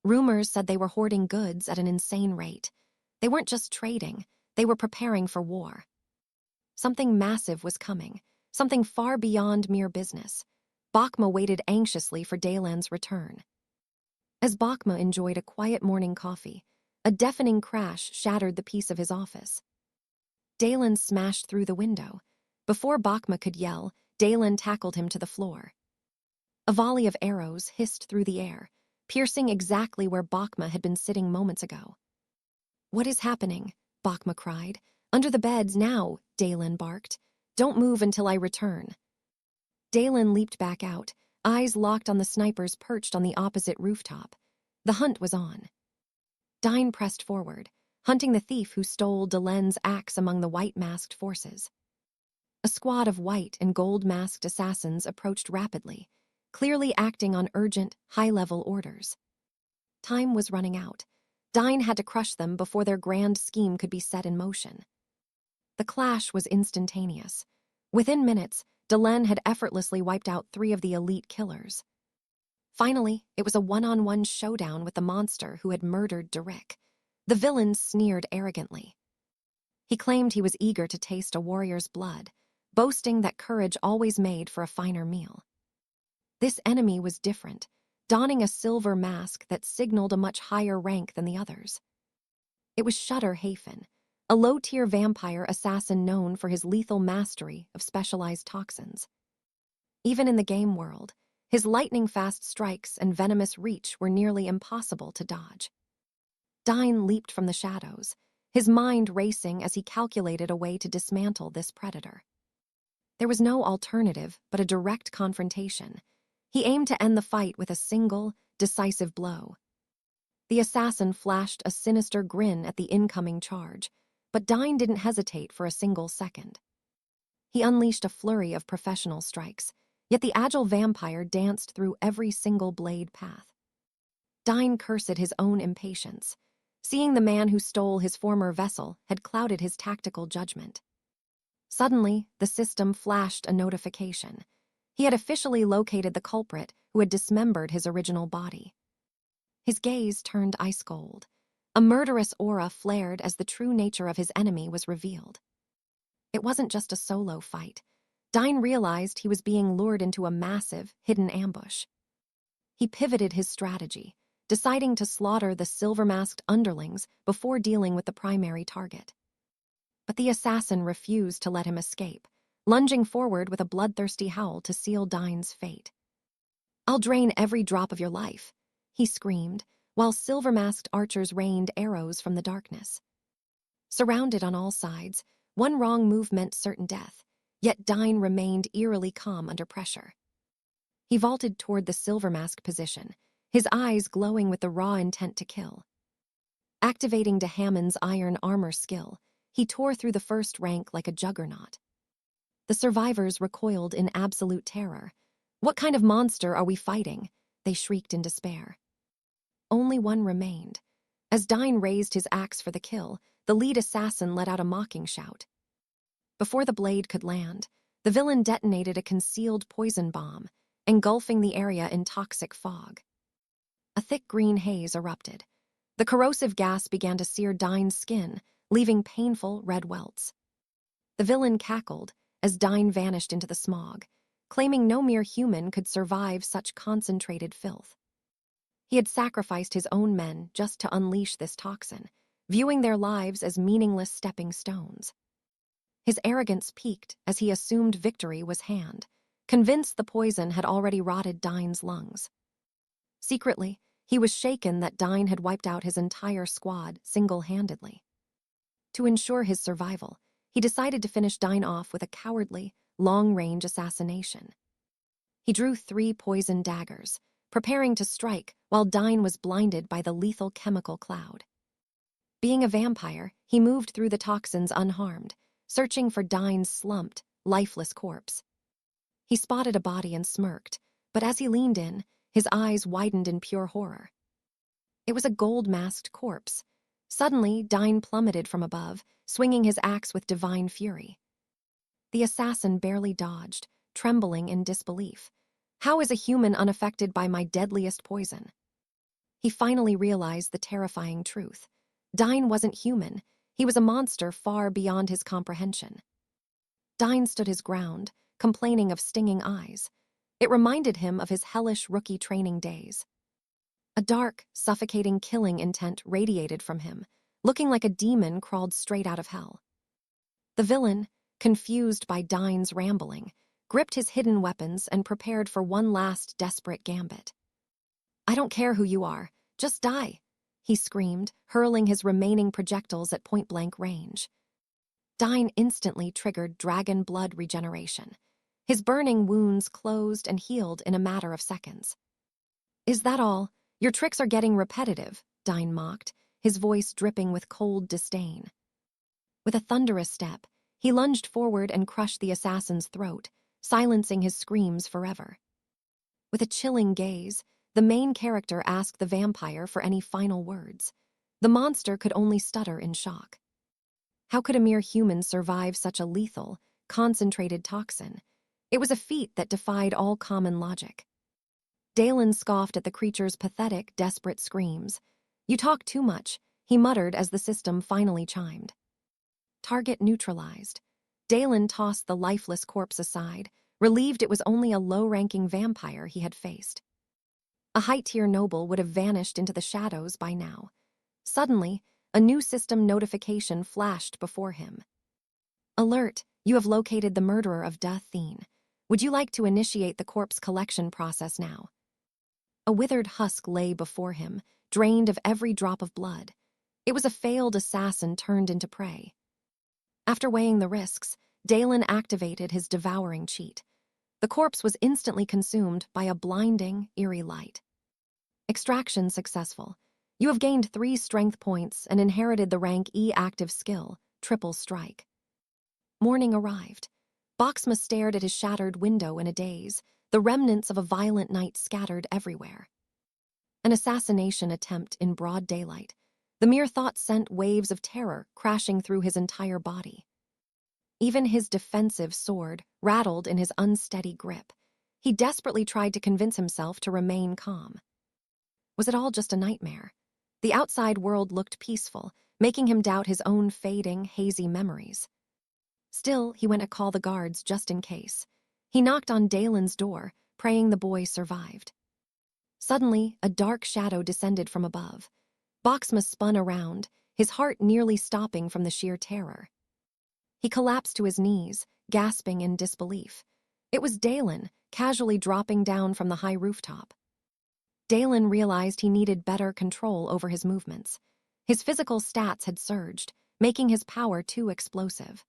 Rumors said they were hoarding goods at an insane rate. They weren't just trading, they were preparing for war. Something massive was coming, something far beyond mere business. 𝒃𝒔𝒊𝒍𝒍 waited anxiously for Dalen's return. As 𝒃𝒔𝒊𝒍𝒍 enjoyed a quiet morning coffee, a deafening crash shattered the peace of his office. Dalen smashed through the window. Before 𝒃𝒔𝒊𝒍𝒍 could yell, Dalen tackled him to the floor. A volley of arrows hissed through the air, piercing exactly where 𝒃𝒊𝒍𝒍 had been sitting moments ago. "What is happening?" 𝒃𝒊𝒍𝒍 cried. "Under the beds now," Dalen barked. "Don't move until I return." Dalen leaped back out, eyes locked on the snipers perched on the opposite rooftop. The hunt was on. Dine pressed forward, hunting the thief who stole Dalen's axe among the white-masked forces. A squad of white and gold-masked assassins approached rapidly, clearly acting on urgent, high-level orders. Time was running out. Dine had to crush them before their grand scheme could be set in motion. The clash was instantaneous. Within minutes, Dalen had effortlessly wiped out 3 of the elite killers. Finally, it was a one-on-one showdown with the monster who had murdered 𝒃𝒔𝒊𝒍𝒍. The villain sneered arrogantly. He claimed he was eager to taste a warrior's blood, boasting that courage always made for a finer meal. This enemy was different, donning a silver mask that signaled a much higher rank than the others. It was Shudder Hafen, a low-tier vampire assassin known for his lethal mastery of specialized toxins. Even in the game world, his lightning-fast strikes and venomous reach were nearly impossible to dodge. Dine leaped from the shadows, his mind racing as he calculated a way to dismantle this predator. There was no alternative but a direct confrontation. He aimed to end the fight with a single, decisive blow. The assassin flashed a sinister grin at the incoming charge, but Dine didn't hesitate for a single second. He unleashed a flurry of professional strikes, yet the agile vampire danced through every single blade path. Dine cursed his own impatience. Seeing the man who stole his former vessel had clouded his tactical judgment. Suddenly, the system flashed a notification. He had officially located the culprit who had dismembered his original body. His gaze turned ice cold. A murderous aura flared as the true nature of his enemy was revealed. It wasn't just a solo fight. Dine realized he was being lured into a massive, hidden ambush. He pivoted his strategy, deciding to slaughter the silver-masked underlings before dealing with the primary target. But the assassin refused to let him escape, lunging forward with a bloodthirsty howl to seal Dine's fate. "I'll drain every drop of your life," he screamed, while silver-masked archers rained arrows from the darkness. Surrounded on all sides, one wrong move meant certain death, yet Dine remained eerily calm under pressure. He vaulted toward the silver-mask position, his eyes glowing with the raw intent to kill. Activating DeHammond's iron armor skill, he tore through the first rank like a juggernaut. The survivors recoiled in absolute terror. "What kind of monster are we fighting?" they shrieked in despair. Only one remained. As Dine raised his axe for the kill, the lead assassin let out a mocking shout. Before the blade could land, the villain detonated a concealed poison bomb, engulfing the area in toxic fog. A thick green haze erupted. The corrosive gas began to sear Dine's skin, leaving painful red welts. The villain cackled as Dine vanished into the smog, claiming no mere human could survive such concentrated filth. He had sacrificed his own men just to unleash this toxin, viewing their lives as meaningless stepping stones. His arrogance peaked as he assumed victory was hand, convinced the poison had already rotted Dine's lungs. Secretly, he was shaken that Dine had wiped out his entire squad single-handedly. To ensure his survival, he decided to finish Dine off with a cowardly, long-range assassination. He drew 3 poison daggers, preparing to strike while Dine was blinded by the lethal chemical cloud. Being a vampire, he moved through the toxins unharmed, searching for Dine's slumped, lifeless corpse. He spotted a body and smirked, but as he leaned in, his eyes widened in pure horror. It was a gold-masked corpse. Suddenly, Dine plummeted from above, swinging his axe with divine fury. The assassin barely dodged, trembling in disbelief. How is a human unaffected by my deadliest poison? He finally realized the terrifying truth. Dine wasn't human. He was a monster far beyond his comprehension. Dine stood his ground, complaining of stinging eyes. It reminded him of his hellish rookie training days. A dark, suffocating killing intent radiated from him, looking like a demon crawled straight out of hell. The villain, confused by Dine's rambling, gripped his hidden weapons and prepared for one last desperate gambit. "I don't care who you are, just die," he screamed, hurling his remaining projectiles at point-blank range. Dine instantly triggered dragon blood regeneration. His burning wounds closed and healed in a matter of seconds. "Is that all? Your tricks are getting repetitive," Dine mocked, his voice dripping with cold disdain. With a thunderous step, he lunged forward and crushed the assassin's throat, silencing his screams forever. With a chilling gaze, the main character asked the vampire for any final words. The monster could only stutter in shock. How could a mere human survive such a lethal, concentrated toxin? It was a feat that defied all common logic. Dalen scoffed at the creature's pathetic, desperate screams. "You talk too much," he muttered as the system finally chimed. Target neutralized. Dalen tossed the lifeless corpse aside, relieved it was only a low-ranking vampire he had faced. A high-tier noble would have vanished into the shadows by now. Suddenly, a new system notification flashed before him. "Alert, you have located the murderer of 𝒃𝒔𝒊𝒍𝒍. Would you like to initiate the corpse collection process now?" A withered husk lay before him, drained of every drop of blood. It was a failed assassin turned into prey. After weighing the risks, Dalen activated his devouring cheat. The corpse was instantly consumed by a blinding, eerie light. Extraction successful. You have gained 3 strength points and inherited the rank E active skill, Triple Strike. Morning arrived. 𝒃𝒔𝒄 stared at his shattered window in a daze, the remnants of a violent night scattered everywhere. An assassination attempt in broad daylight. The mere thought sent waves of terror crashing through his entire body. Even his defensive sword rattled in his unsteady grip. He desperately tried to convince himself to remain calm. Was it all just a nightmare? The outside world looked peaceful, making him doubt his own fading, hazy memories. Still, he went to call the guards just in case. He knocked on Dalen's door, praying the boy survived. Suddenly, a dark shadow descended from above. 𝒃𝒔𝒄 spun around, his heart nearly stopping from the sheer terror. He collapsed to his knees, gasping in disbelief. It was Dalen, casually dropping down from the high rooftop. Dalen realized he needed better control over his movements. His physical stats had surged, making his power too explosive.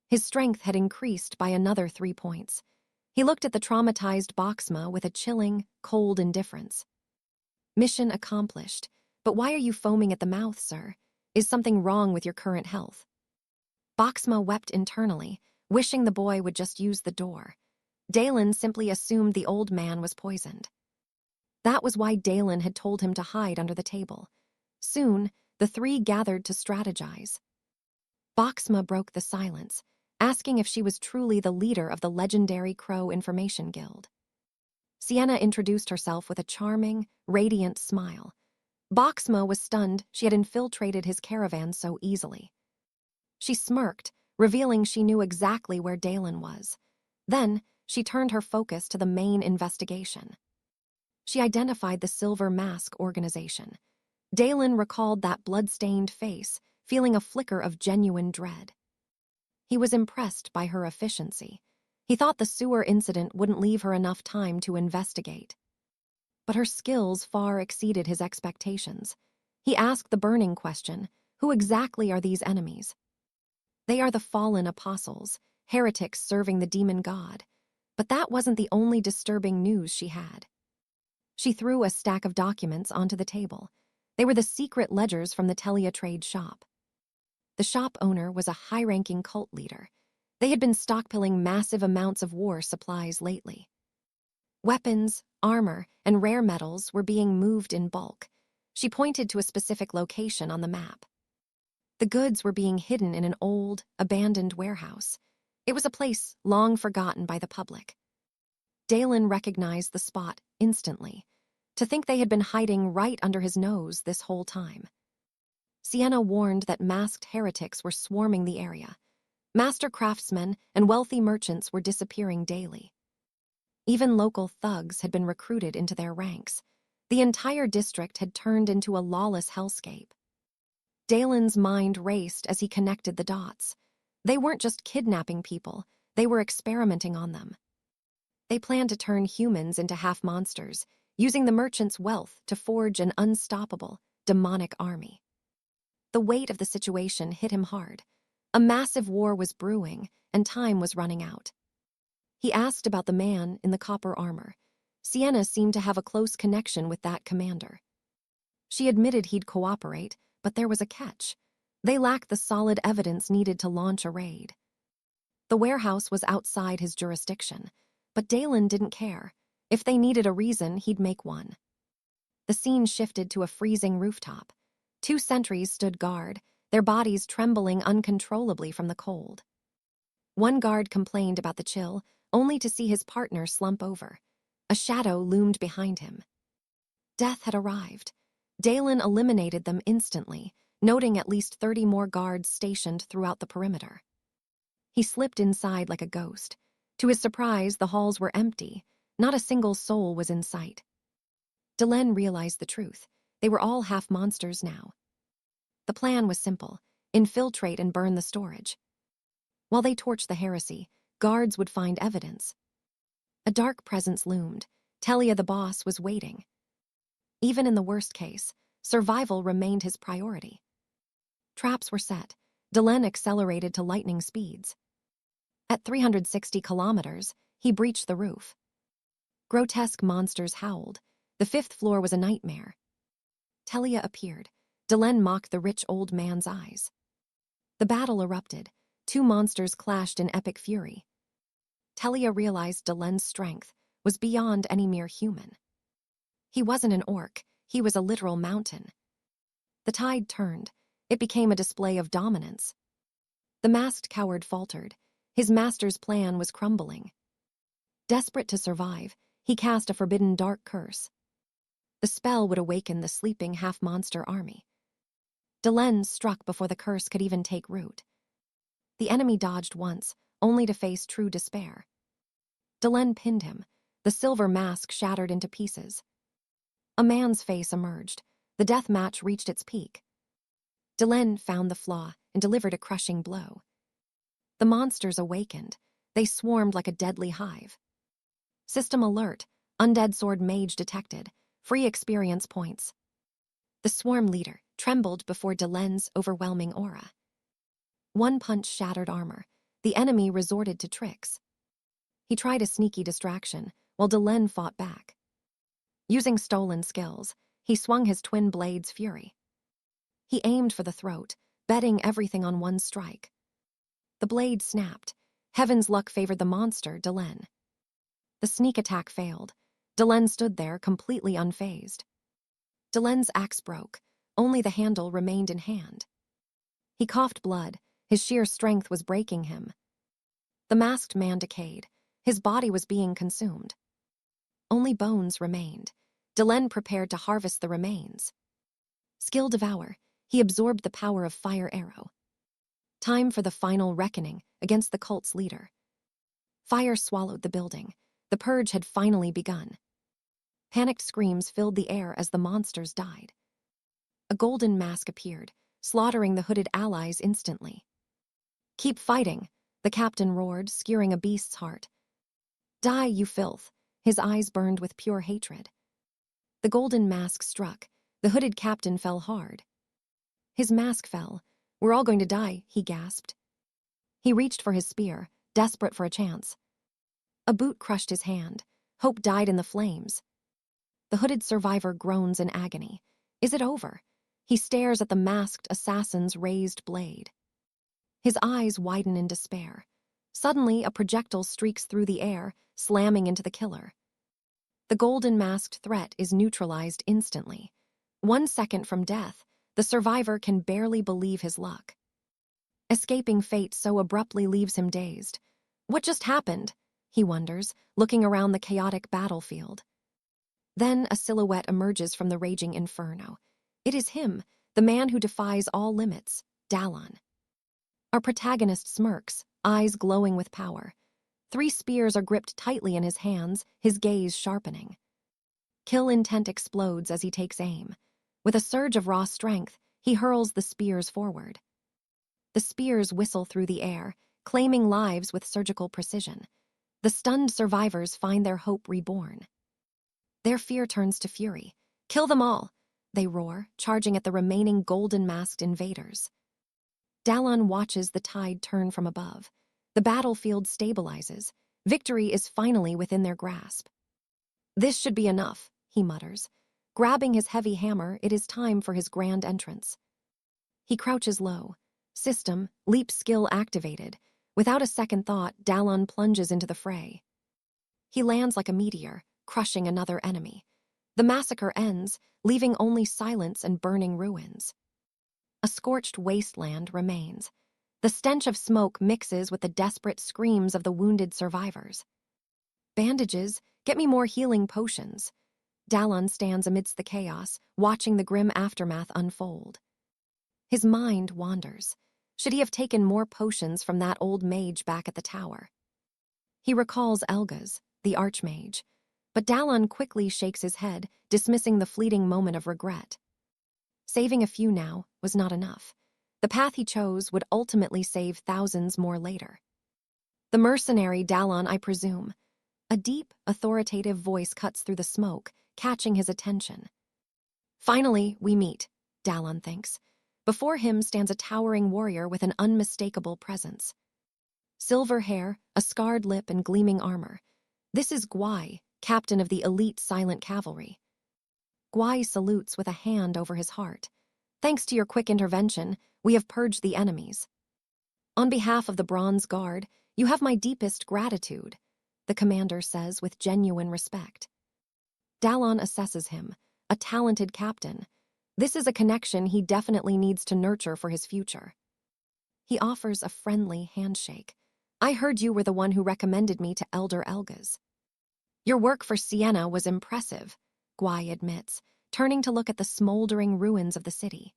His strength had increased by another 3 points. He looked at the traumatized 𝒃𝒔𝒄 with a chilling, cold indifference. Mission accomplished. But why are you foaming at the mouth, sir? Is something wrong with your current health? 𝒃𝒔𝒄 wept internally, wishing the boy would just use the door. Dalen simply assumed the old man was poisoned. That was why Dalen had told him to hide under the table. Soon, the 3 gathered to strategize. 𝒃𝒔𝒄 broke the silence, asking if she was truly the leader of the legendary Crow Information Guild. Sienna introduced herself with a charming, radiant smile. 𝒃𝒔𝒄 was stunned she had infiltrated his caravan so easily. She smirked, revealing she knew exactly where Dalen was. Then, she turned her focus to the main investigation. She identified the Silver Mask organization. Dalen recalled that blood-stained face, feeling a flicker of genuine dread. He was impressed by her efficiency. He thought the sewer incident wouldn't leave her enough time to investigate. But her skills far exceeded his expectations. He asked the burning question, who exactly are these enemies? They are the fallen apostles, heretics serving the demon god. But that wasn't the only disturbing news she had. She threw a stack of documents onto the table. They were the secret ledgers from the Telia trade shop. The shop owner was a high-ranking cult leader. They had been stockpiling massive amounts of war supplies lately. Weapons, armor, and rare metals were being moved in bulk. She pointed to a specific location on the map. The goods were being hidden in an old, abandoned warehouse. It was a place long forgotten by the public. Dalen recognized the spot instantly. To think they had been hiding right under his nose this whole time. Sienna warned that masked heretics were swarming the area. Master craftsmen and wealthy merchants were disappearing daily. Even local thugs had been recruited into their ranks. The entire district had turned into a lawless hellscape. Dalen's mind raced as he connected the dots. They weren't just kidnapping people, they were experimenting on them. They planned to turn humans into half-monsters, using the merchants' wealth to forge an unstoppable, demonic army. The weight of the situation hit him hard. A massive war was brewing, and time was running out. He asked about the man in the copper armor. Sienna seemed to have a close connection with that commander. She admitted he'd cooperate, but there was a catch. They lacked the solid evidence needed to launch a raid. The warehouse was outside his jurisdiction, but Dalen didn't care. If they needed a reason, he'd make one. The scene shifted to a freezing rooftop. 2 sentries stood guard, their bodies trembling uncontrollably from the cold. One guard complained about the chill, only to see his partner slump over. A shadow loomed behind him. Death had arrived. Dalen eliminated them instantly, noting at least 30 more guards stationed throughout the perimeter. He slipped inside like a ghost. To his surprise, the halls were empty. Not a single soul was in sight. Dalen realized the truth. They were all half-monsters now. The plan was simple: infiltrate and burn the storage. While they torched the heresy, guards would find evidence. A dark presence loomed. Telia the boss was waiting. Even in the worst case, survival remained his priority. Traps were set. Dalen accelerated to lightning speeds. At 360 kilometers, he breached the roof. Grotesque monsters howled. The 5th floor was a nightmare. Telia appeared. Delenn mocked the rich old man's eyes. The battle erupted. Two monsters clashed in epic fury. Telia realized Delenn's strength was beyond any mere human. He wasn't an orc, he was a literal mountain. The tide turned. It became a display of dominance. The masked coward faltered. His master's plan was crumbling. Desperate to survive, he cast a forbidden dark curse. The spell would awaken the sleeping half-monster army. Delenn struck before the curse could even take root. The enemy dodged once, only to face true despair. Delenn pinned him. The silver mask shattered into pieces. A man's face emerged. The death match reached its peak. Delenn found the flaw and delivered a crushing blow. The monsters awakened. They swarmed like a deadly hive. System alert. Undead sword mage detected. Free experience points. The swarm leader trembled before Delenn's overwhelming aura. One punch shattered armor. The enemy resorted to tricks. He tried a sneaky distraction, while Delenn fought back. Using stolen skills, he swung his twin blades' fury. He aimed for the throat, betting everything on one strike. The blade snapped. Heaven's luck favored the monster, Delenn. The sneak attack failed. Delenn stood there, completely unfazed. Delenn's axe broke. Only the handle remained in hand. He coughed blood. His sheer strength was breaking him. The masked man decayed. His body was being consumed. Only bones remained. Delenn prepared to harvest the remains. Skill Devour, he absorbed the power of Fire Arrow. Time for the final reckoning against the cult's leader. Fire swallowed the building. The purge had finally begun. Panicked screams filled the air as the monsters died. A golden mask appeared, slaughtering the hooded allies instantly. "Keep fighting," the captain roared, skewering a beast's heart. "Die, you filth." His eyes burned with pure hatred. The golden mask struck. The hooded captain fell hard. His mask fell. "We're all going to die," he gasped. He reached for his spear, desperate for a chance. A boot crushed his hand. Hope died in the flames. The hooded survivor groans in agony. Is it over? He stares at the masked assassin's raised blade. His eyes widen in despair. Suddenly, a projectile streaks through the air, slamming into the killer. The golden masked threat is neutralized instantly. 1 second from death, the survivor can barely believe his luck. Escaping fate so abruptly leaves him dazed. What just happened? He wonders, looking around the chaotic battlefield. Then a silhouette emerges from the raging inferno. It is him, the man who defies all limits, Dallon. Our protagonist smirks, eyes glowing with power. 3 spears are gripped tightly in his hands, his gaze sharpening. Kill intent explodes as he takes aim. With a surge of raw strength, he hurls the spears forward. The spears whistle through the air, claiming lives with surgical precision. The stunned survivors find their hope reborn. Their fear turns to fury. "Kill them all!" they roar, charging at the remaining golden-masked invaders. Dallon watches the tide turn from above. The battlefield stabilizes. Victory is finally within their grasp. "This should be enough," he mutters. Grabbing his heavy hammer, it is time for his grand entrance. He crouches low. System, leap skill activated. Without a second thought, Dallon plunges into the fray. He lands like a meteor, crushing another enemy. The massacre ends, leaving only silence and burning ruins. A scorched wasteland remains. The stench of smoke mixes with the desperate screams of the wounded survivors. "Bandages, get me more healing potions." Dallon stands amidst the chaos, watching the grim aftermath unfold. His mind wanders. Should he have taken more potions from that old mage back at the tower? He recalls Elga's, the archmage, but Dallon quickly shakes his head, dismissing the fleeting moment of regret. Saving a few now was not enough. The path he chose would ultimately save thousands more later. "The mercenary, Dallon, I presume." A deep, authoritative voice cuts through the smoke, catching his attention. "Finally, we meet," Dallon thinks. Before him stands a towering warrior with an unmistakable presence. Silver hair, a scarred lip, and gleaming armor. This is 𝑦𝒃𝒔𝒊𝒃, captain of the elite silent cavalry. Gwai salutes with a hand over his heart. Thanks to your quick intervention, we have purged the enemies. On behalf of the Bronze Guard, you have my deepest gratitude, the commander says with genuine respect. Dallon assesses him, a talented captain. This is a connection he definitely needs to nurture for his future. He offers a friendly handshake. I heard you were the one who recommended me to Elder Elgas. Your work for Sienna was impressive, Gwai admits, turning to look at the smoldering ruins of the city.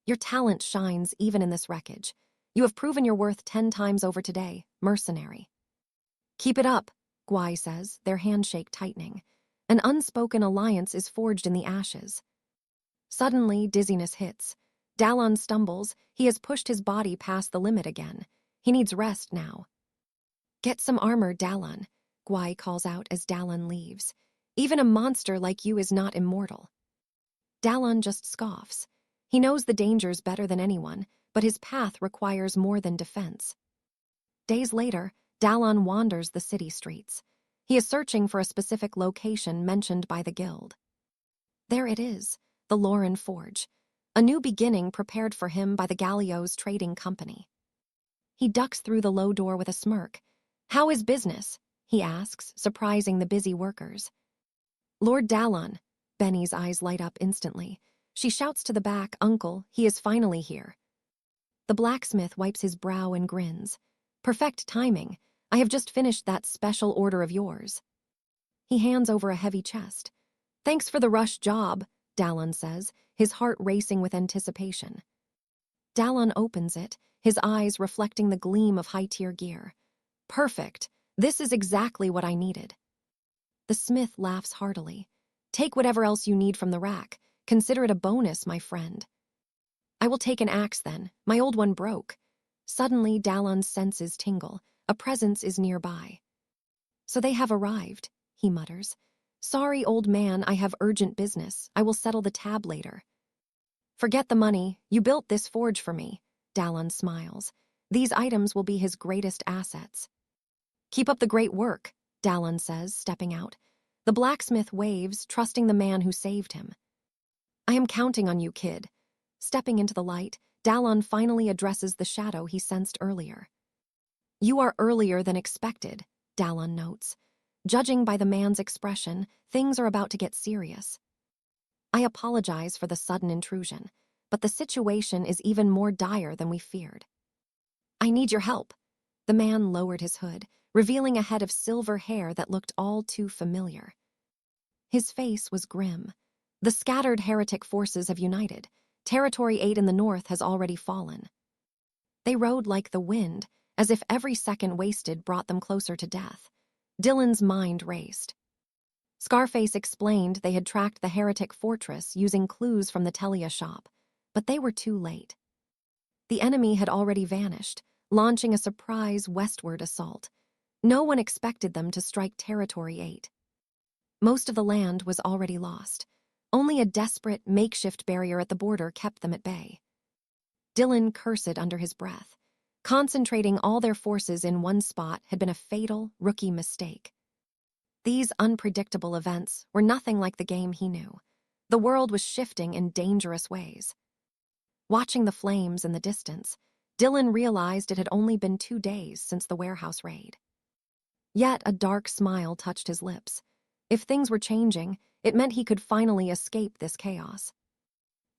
Your talent shines even in this wreckage. You have proven your worth 10 times over today, mercenary. Keep it up, Gwai says, their handshake tightening. An unspoken alliance is forged in the ashes. Suddenly, dizziness hits. Dallon stumbles. He has pushed his body past the limit again. He needs rest now. Get some armor, Dallon, Gwai calls out as Dallon leaves. Even a monster like you is not immortal. Dallon just scoffs. He knows the dangers better than anyone, but his path requires more than defense. Days later, Dallon wanders the city streets. He is searching for a specific location mentioned by the guild. There it is, the Lauren Forge, a new beginning prepared for him by the Gallios Trading Company. He ducks through the low door with a smirk. How is business? He asks, surprising the busy workers. Lord Dallon, Benny's eyes light up instantly. She shouts to the back, Uncle, he is finally here. The blacksmith wipes his brow and grins. Perfect timing. I have just finished that special order of yours. He hands over a heavy chest. Thanks for the rush job, Dallon says, his heart racing with anticipation. Dallon opens it, his eyes reflecting the gleam of high-tier gear. Perfect. This is exactly what I needed. The smith laughs heartily. Take whatever else you need from the rack. Consider it a bonus, my friend. I will take an axe then. My old one broke. Suddenly, Dallon's senses tingle. A presence is nearby. So they have arrived, he mutters. Sorry, old man, I have urgent business. I will settle the tab later. Forget the money. You built this forge for me. Dallon smiles. These items will be his greatest assets. Keep up the great work, Dallon says, stepping out. The blacksmith waves, trusting the man who saved him. I am counting on you, kid. Stepping into the light, Dallon finally addresses the shadow he sensed earlier. You are earlier than expected, Dallon notes. Judging by the man's expression, things are about to get serious. I apologize for the sudden intrusion, but the situation is even more dire than we feared. I need your help. The man lowered his hood, revealing a head of silver hair that looked all too familiar. His face was grim. The scattered heretic forces have united. Territory 8 in the north has already fallen. They rode like the wind, as if every second wasted brought them closer to death. Dylan's mind raced. Scarface explained they had tracked the heretic fortress using clues from the Telia shop, but they were too late. The enemy had already vanished, launching a surprise westward assault. No one expected them to strike Territory 8. Most of the land was already lost. Only a desperate, makeshift barrier at the border kept them at bay. Dylan cursed under his breath. Concentrating all their forces in one spot had been a fatal, rookie mistake. These unpredictable events were nothing like the game he knew. The world was shifting in dangerous ways. Watching the flames in the distance, Dylan realized it had only been 2 days since the warehouse raid. Yet a dark smile touched his lips. If things were changing, it meant he could finally escape this chaos.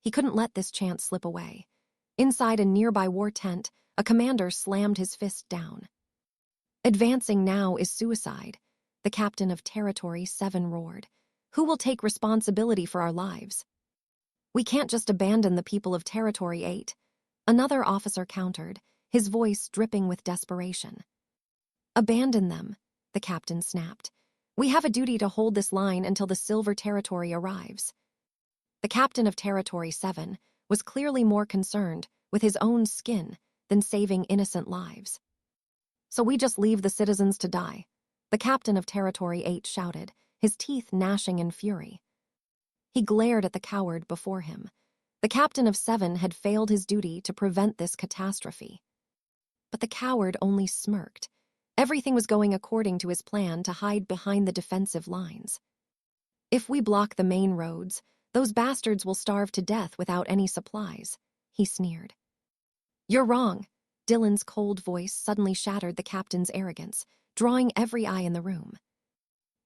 He couldn't let this chance slip away. Inside a nearby war tent, a commander slammed his fist down. Advancing now is suicide, the captain of Territory 7 roared. Who will take responsibility for our lives? We can't just abandon the people of Territory 8, another officer countered, his voice dripping with desperation. Abandon them, the captain snapped. We have a duty to hold this line until the Silver Territory arrives. The captain of Territory 7 was clearly more concerned with his own skin than saving innocent lives. So we just leave the citizens to die, the captain of Territory 8 shouted, his teeth gnashing in fury. He glared at the coward before him. The captain of 7 had failed his duty to prevent this catastrophe. But the coward only smirked. Everything was going according to his plan to hide behind the defensive lines. If we block the main roads, those bastards will starve to death without any supplies, he sneered. You're wrong. Dylan's cold voice suddenly shattered the captain's arrogance, drawing every eye in the room.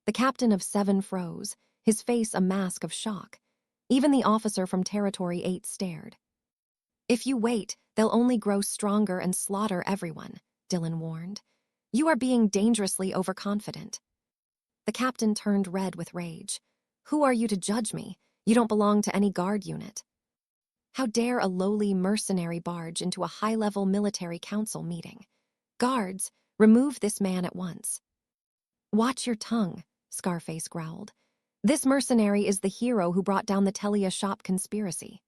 The captain of 7 froze, his face a mask of shock. Even the officer from Territory 8 stared. If you wait, they'll only grow stronger and slaughter everyone, Dylan warned. You are being dangerously overconfident. The captain turned red with rage. Who are you to judge me? You don't belong to any guard unit. How dare a lowly mercenary barge into a high-level military council meeting? Guards, remove this man at once. Watch your tongue, Scarface growled. This mercenary is the hero who brought down the Telia shop conspiracy.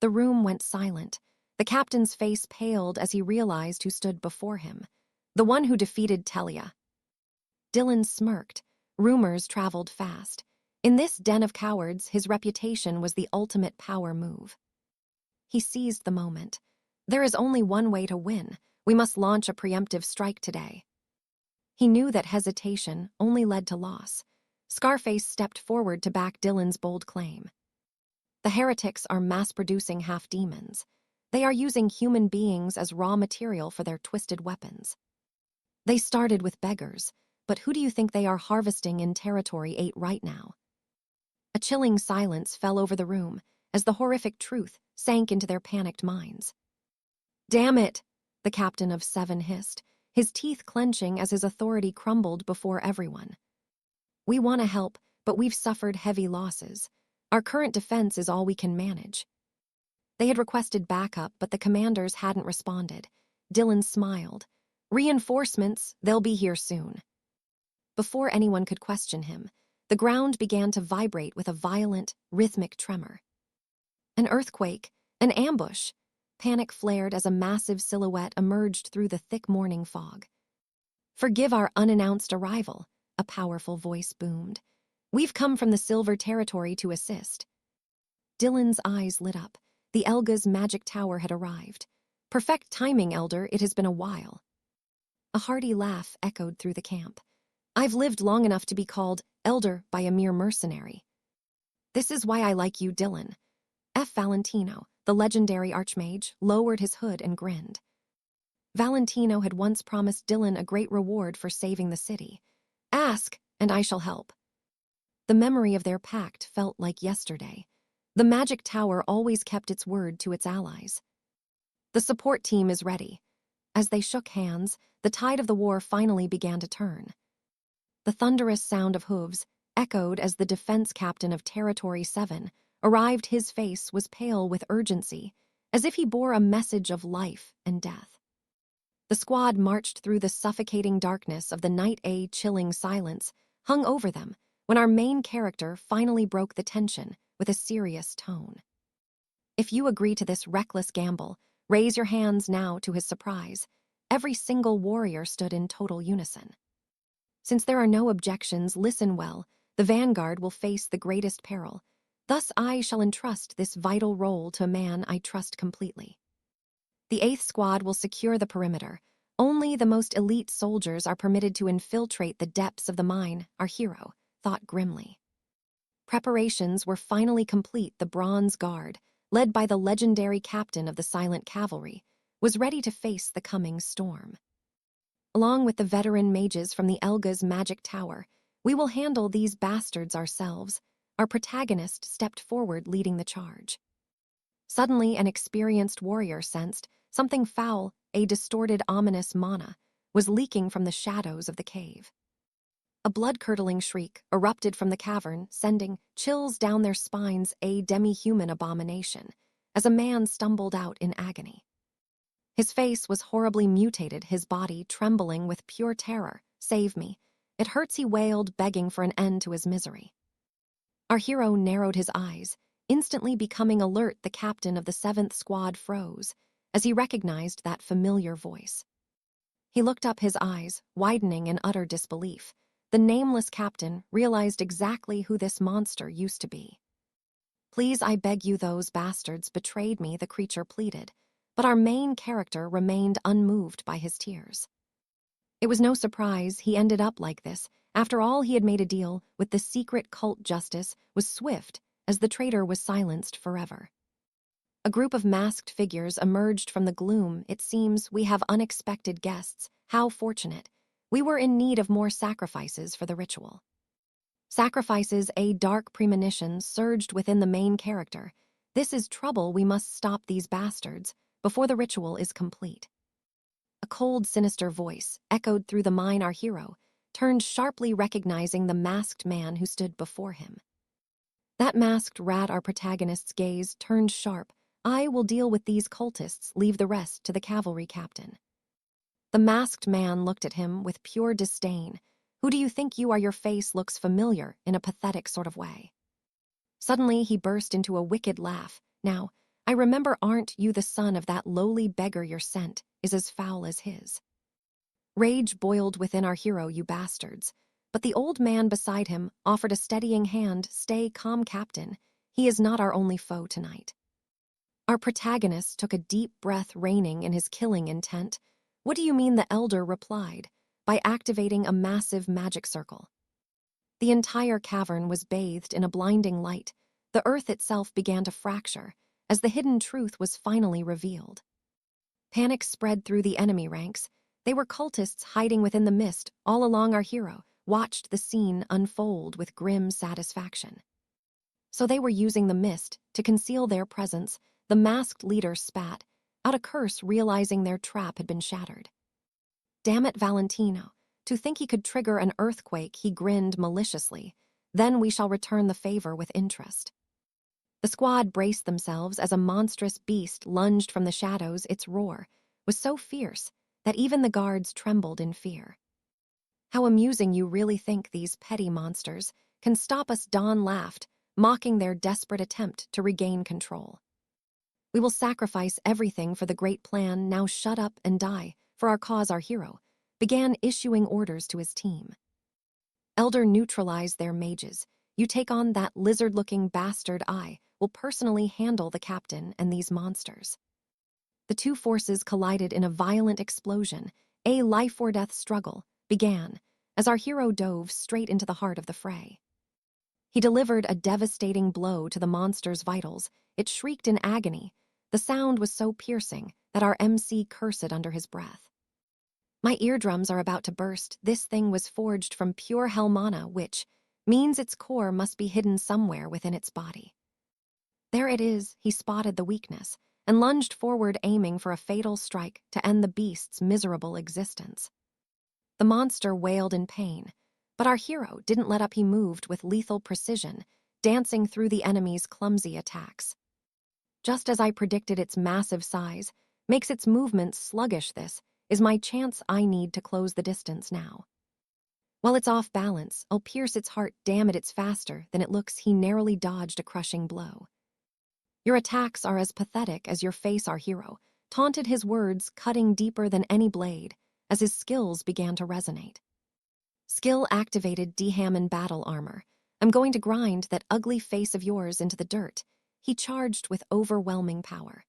The room went silent. The captain's face paled as he realized who stood before him. The one who defeated Telia. Dylan smirked. Rumors traveled fast. In this den of cowards, his reputation was the ultimate power move. He seized the moment. There is only one way to win. We must launch a preemptive strike today. He knew that hesitation only led to loss. Scarface stepped forward to back Dylan's bold claim. The heretics are mass-producing half-demons. They are using human beings as raw material for their twisted weapons. They started with beggars, but who do you think they are harvesting in Territory 8 right now? A chilling silence fell over the room as the horrific truth sank into their panicked minds. Damn it, the captain of 7 hissed, his teeth clenching as his authority crumbled before everyone. We want to help, but we've suffered heavy losses. Our current defense is all we can manage. They had requested backup, but the commanders hadn't responded. Dylan smiled. Reinforcements, they'll be here soon. Before anyone could question him, the ground began to vibrate with a violent, rhythmic tremor. An earthquake, an ambush. Panic flared as a massive silhouette emerged through the thick morning fog. Forgive our unannounced arrival, a powerful voice boomed. We've come from the Silver Territory to assist. Dylan's eyes lit up. The Elga's magic tower had arrived. Perfect timing, Elder, it has been a while. A hearty laugh echoed through the camp. I've lived long enough to be called Elder by a mere mercenary. This is why I like you, Dylan. F. Valentino, the legendary archmage, lowered his hood and grinned. Valentino had once promised Dylan a great reward for saving the city. Ask, and I shall help. The memory of their pact felt like yesterday. The magic tower always kept its word to its allies. The support team is ready. As they shook hands, the tide of the war finally began to turn. The thunderous sound of hooves echoed as the defense captain of Territory 7 arrived. His face was pale with urgency, as if he bore a message of life and death. The squad marched through the suffocating darkness of the night. A chilling silence hung over them when our main character finally broke the tension with a serious tone. If you agree to this reckless gamble, raise your hands now. To his surprise, every single warrior stood in total unison. Since there are no objections, listen well. The vanguard will face the greatest peril. Thus I shall entrust this vital role to a man I trust completely. The 8th Squad will secure the perimeter. Only the most elite soldiers are permitted to infiltrate the depths of the mine, our hero thought grimly. Preparations were finally complete. The Bronze Guard, led by the legendary captain of the Silent Cavalry, was ready to face the coming storm. Along with the veteran mages from the Elga's magic tower, we will handle these bastards ourselves. Our protagonist stepped forward, leading the charge. Suddenly, an experienced warrior sensed something foul. A distorted, ominous mana was leaking from the shadows of the cave. A blood-curdling shriek erupted from the cavern, sending chills down their spines. A demi-human abomination, as a man stumbled out in agony. His face was horribly mutated, his body trembling with pure terror. Save me. It hurts, he wailed, begging for an end to his misery. Our hero narrowed his eyes, instantly becoming alert. The captain of the 7th Squad froze as he recognized that familiar voice. He looked up, his eyes widening in utter disbelief. The nameless captain realized exactly who this monster used to be. Please, I beg you, those bastards betrayed me, the creature pleaded, but our main character remained unmoved by his tears. It was no surprise he ended up like this, After all, he had made a deal with the secret cult. Justice was swift as the traitor was silenced forever. A group of masked figures emerged from the gloom. It seems we have unexpected guests. How fortunate. We were in need of more sacrifices for the ritual. Sacrifices, a dark premonition surged within the main character. This is trouble. We must stop these bastards before the ritual is complete. A cold, sinister voice echoed through the mind. Our hero turned sharply, recognizing the masked man who stood before him. That masked rat. Our protagonist's gaze turned sharp. I will deal with these cultists, leave the rest to the cavalry captain. The masked man looked at him with pure disdain. Who do you think you are? Your face looks familiar in a pathetic sort of way. Suddenly, he burst into a wicked laugh. Now, I remember, aren't you the son of that lowly beggar? Your scent is as foul as his. Rage boiled within our hero. You bastards. But the old man beside him offered a steadying hand. Stay calm, Captain. He is not our only foe tonight. Our protagonist took a deep breath, reining in his killing intent. What do you mean? The elder replied, by activating a massive magic circle. The entire cavern was bathed in a blinding light. The earth itself began to fracture as the hidden truth was finally revealed. Panic spread through the enemy ranks. They were cultists hiding within the mist. All along, our hero watched the scene unfold with grim satisfaction. So they were using the mist to conceal their presence. The masked leader spat out a curse, realizing their trap had been shattered. Damn it, Valentino. To think he could trigger an earthquake. He grinned maliciously. Then we shall return the favor with interest. The squad braced themselves as a monstrous beast lunged from the shadows. Its roar was so fierce that even the guards trembled in fear. How amusing. You really think these petty monsters can stop us? Don laughed, mocking their desperate attempt to regain control. We will sacrifice everything for the great plan. Now shut up and die for our cause. Our hero began issuing orders to his team. Elder, neutralize their mages. You take on that lizard-looking bastard. I will personally handle the captain and these monsters. The two forces collided in a violent explosion. A life-or-death struggle began as our hero dove straight into the heart of the fray. He delivered a devastating blow to the monster's vitals. It shrieked in agony. The sound was so piercing that our MC cursed under his breath. My eardrums are about to burst. This thing was forged from pure hell mana, which means its core must be hidden somewhere within its body. There it is. He spotted the weakness and lunged forward, aiming for a fatal strike to end the beast's miserable existence. The monster wailed in pain, but our hero didn't let up. He moved with lethal precision, dancing through the enemy's clumsy attacks. Just as I predicted, its massive size makes its movements sluggish. This is my chance. I need to close the distance now. While it's off balance, I'll pierce its heart. Damn it, it's faster than it looks. He narrowly dodged a crushing blow. Your attacks are as pathetic as your face. Our hero taunted, his words cutting deeper than any blade as his skills began to resonate. Skill activated. Dehammon battle armor. I'm going to grind that ugly face of yours into the dirt. He charged with overwhelming power.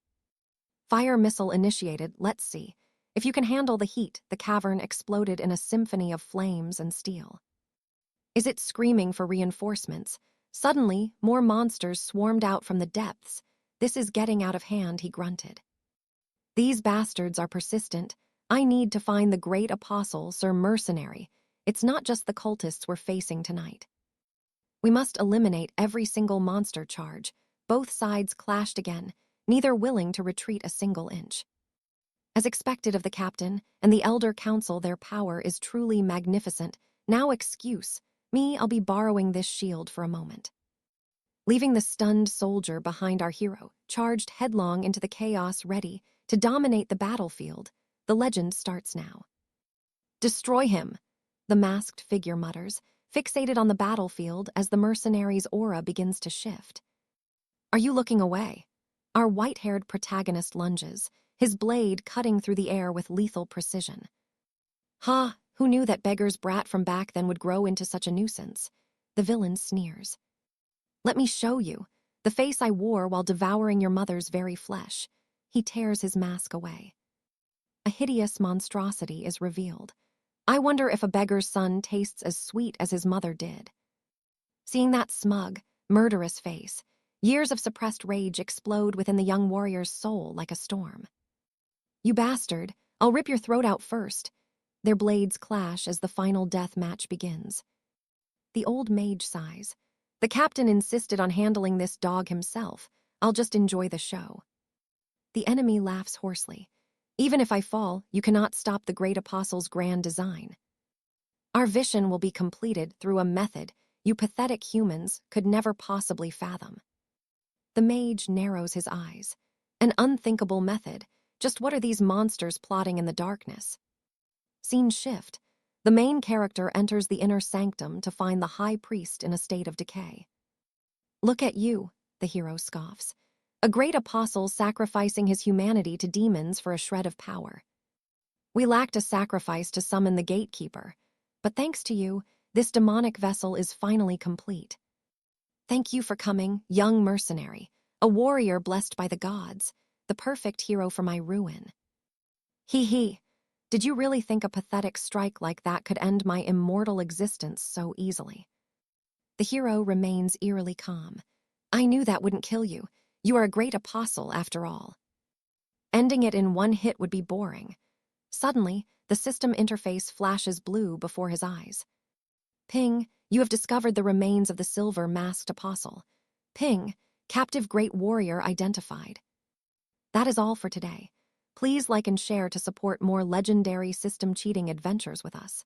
Fire missile initiated. Let's see if you can handle the heat. The cavern exploded in a symphony of flames and steel. Is it screaming for reinforcements? Suddenly, more monsters swarmed out from the depths. This is getting out of hand, he grunted. These bastards are persistent. I need to find the great apostle, Sir Mercenary. It's not just the cultists we're facing tonight. We must eliminate every single monster charge. Both sides clashed again, neither willing to retreat a single inch. As expected of the captain and the elder council, their power is truly magnificent. Now excuse me, I'll be borrowing this shield for a moment. Leaving the stunned soldier behind, our hero charged headlong into the chaos, ready to dominate the battlefield. The legend starts now. Destroy him, the masked figure mutters, fixated on the battlefield as the mercenary's aura begins to shift. Are you looking away? Our white-haired protagonist lunges, his blade cutting through the air with lethal precision. Ha! Who knew that beggar's brat from back then would grow into such a nuisance? The villain sneers. Let me show you the face I wore while devouring your mother's very flesh. He tears his mask away. A hideous monstrosity is revealed. I wonder if a beggar's son tastes as sweet as his mother did. Seeing that smug, murderous face, years of suppressed rage explode within the young warrior's soul like a storm. You bastard, I'll rip your throat out first. Their blades clash as the final death match begins. The old mage sighs. The captain insisted on handling this dog himself. I'll just enjoy the show. The enemy laughs hoarsely. Even if I fall, you cannot stop the great apostle's grand design. Our vision will be completed through a method you pathetic humans could never possibly fathom. The mage narrows his eyes. An unthinkable method. Just what are these monsters plotting in the darkness? Scene shift. The main character enters the inner sanctum to find the high priest in a state of decay. Look at you, the hero scoffs. A great apostle sacrificing his humanity to demons for a shred of power. We lacked a sacrifice to summon the gatekeeper, but thanks to you, this demonic vessel is finally complete. Thank you for coming, young mercenary, a warrior blessed by the gods, the perfect hero for my ruin. He. Did you really think a pathetic strike like that could end my immortal existence so easily? The hero remains eerily calm. I knew that wouldn't kill you. You are a great apostle, after all. Ending it in one hit would be boring. Suddenly, the system interface flashes blue before his eyes. Ping, you have discovered the remains of the silver masked apostle. Ping, captive great warrior identified. That is all for today. Please like and share to support more legendary system cheating adventures with us.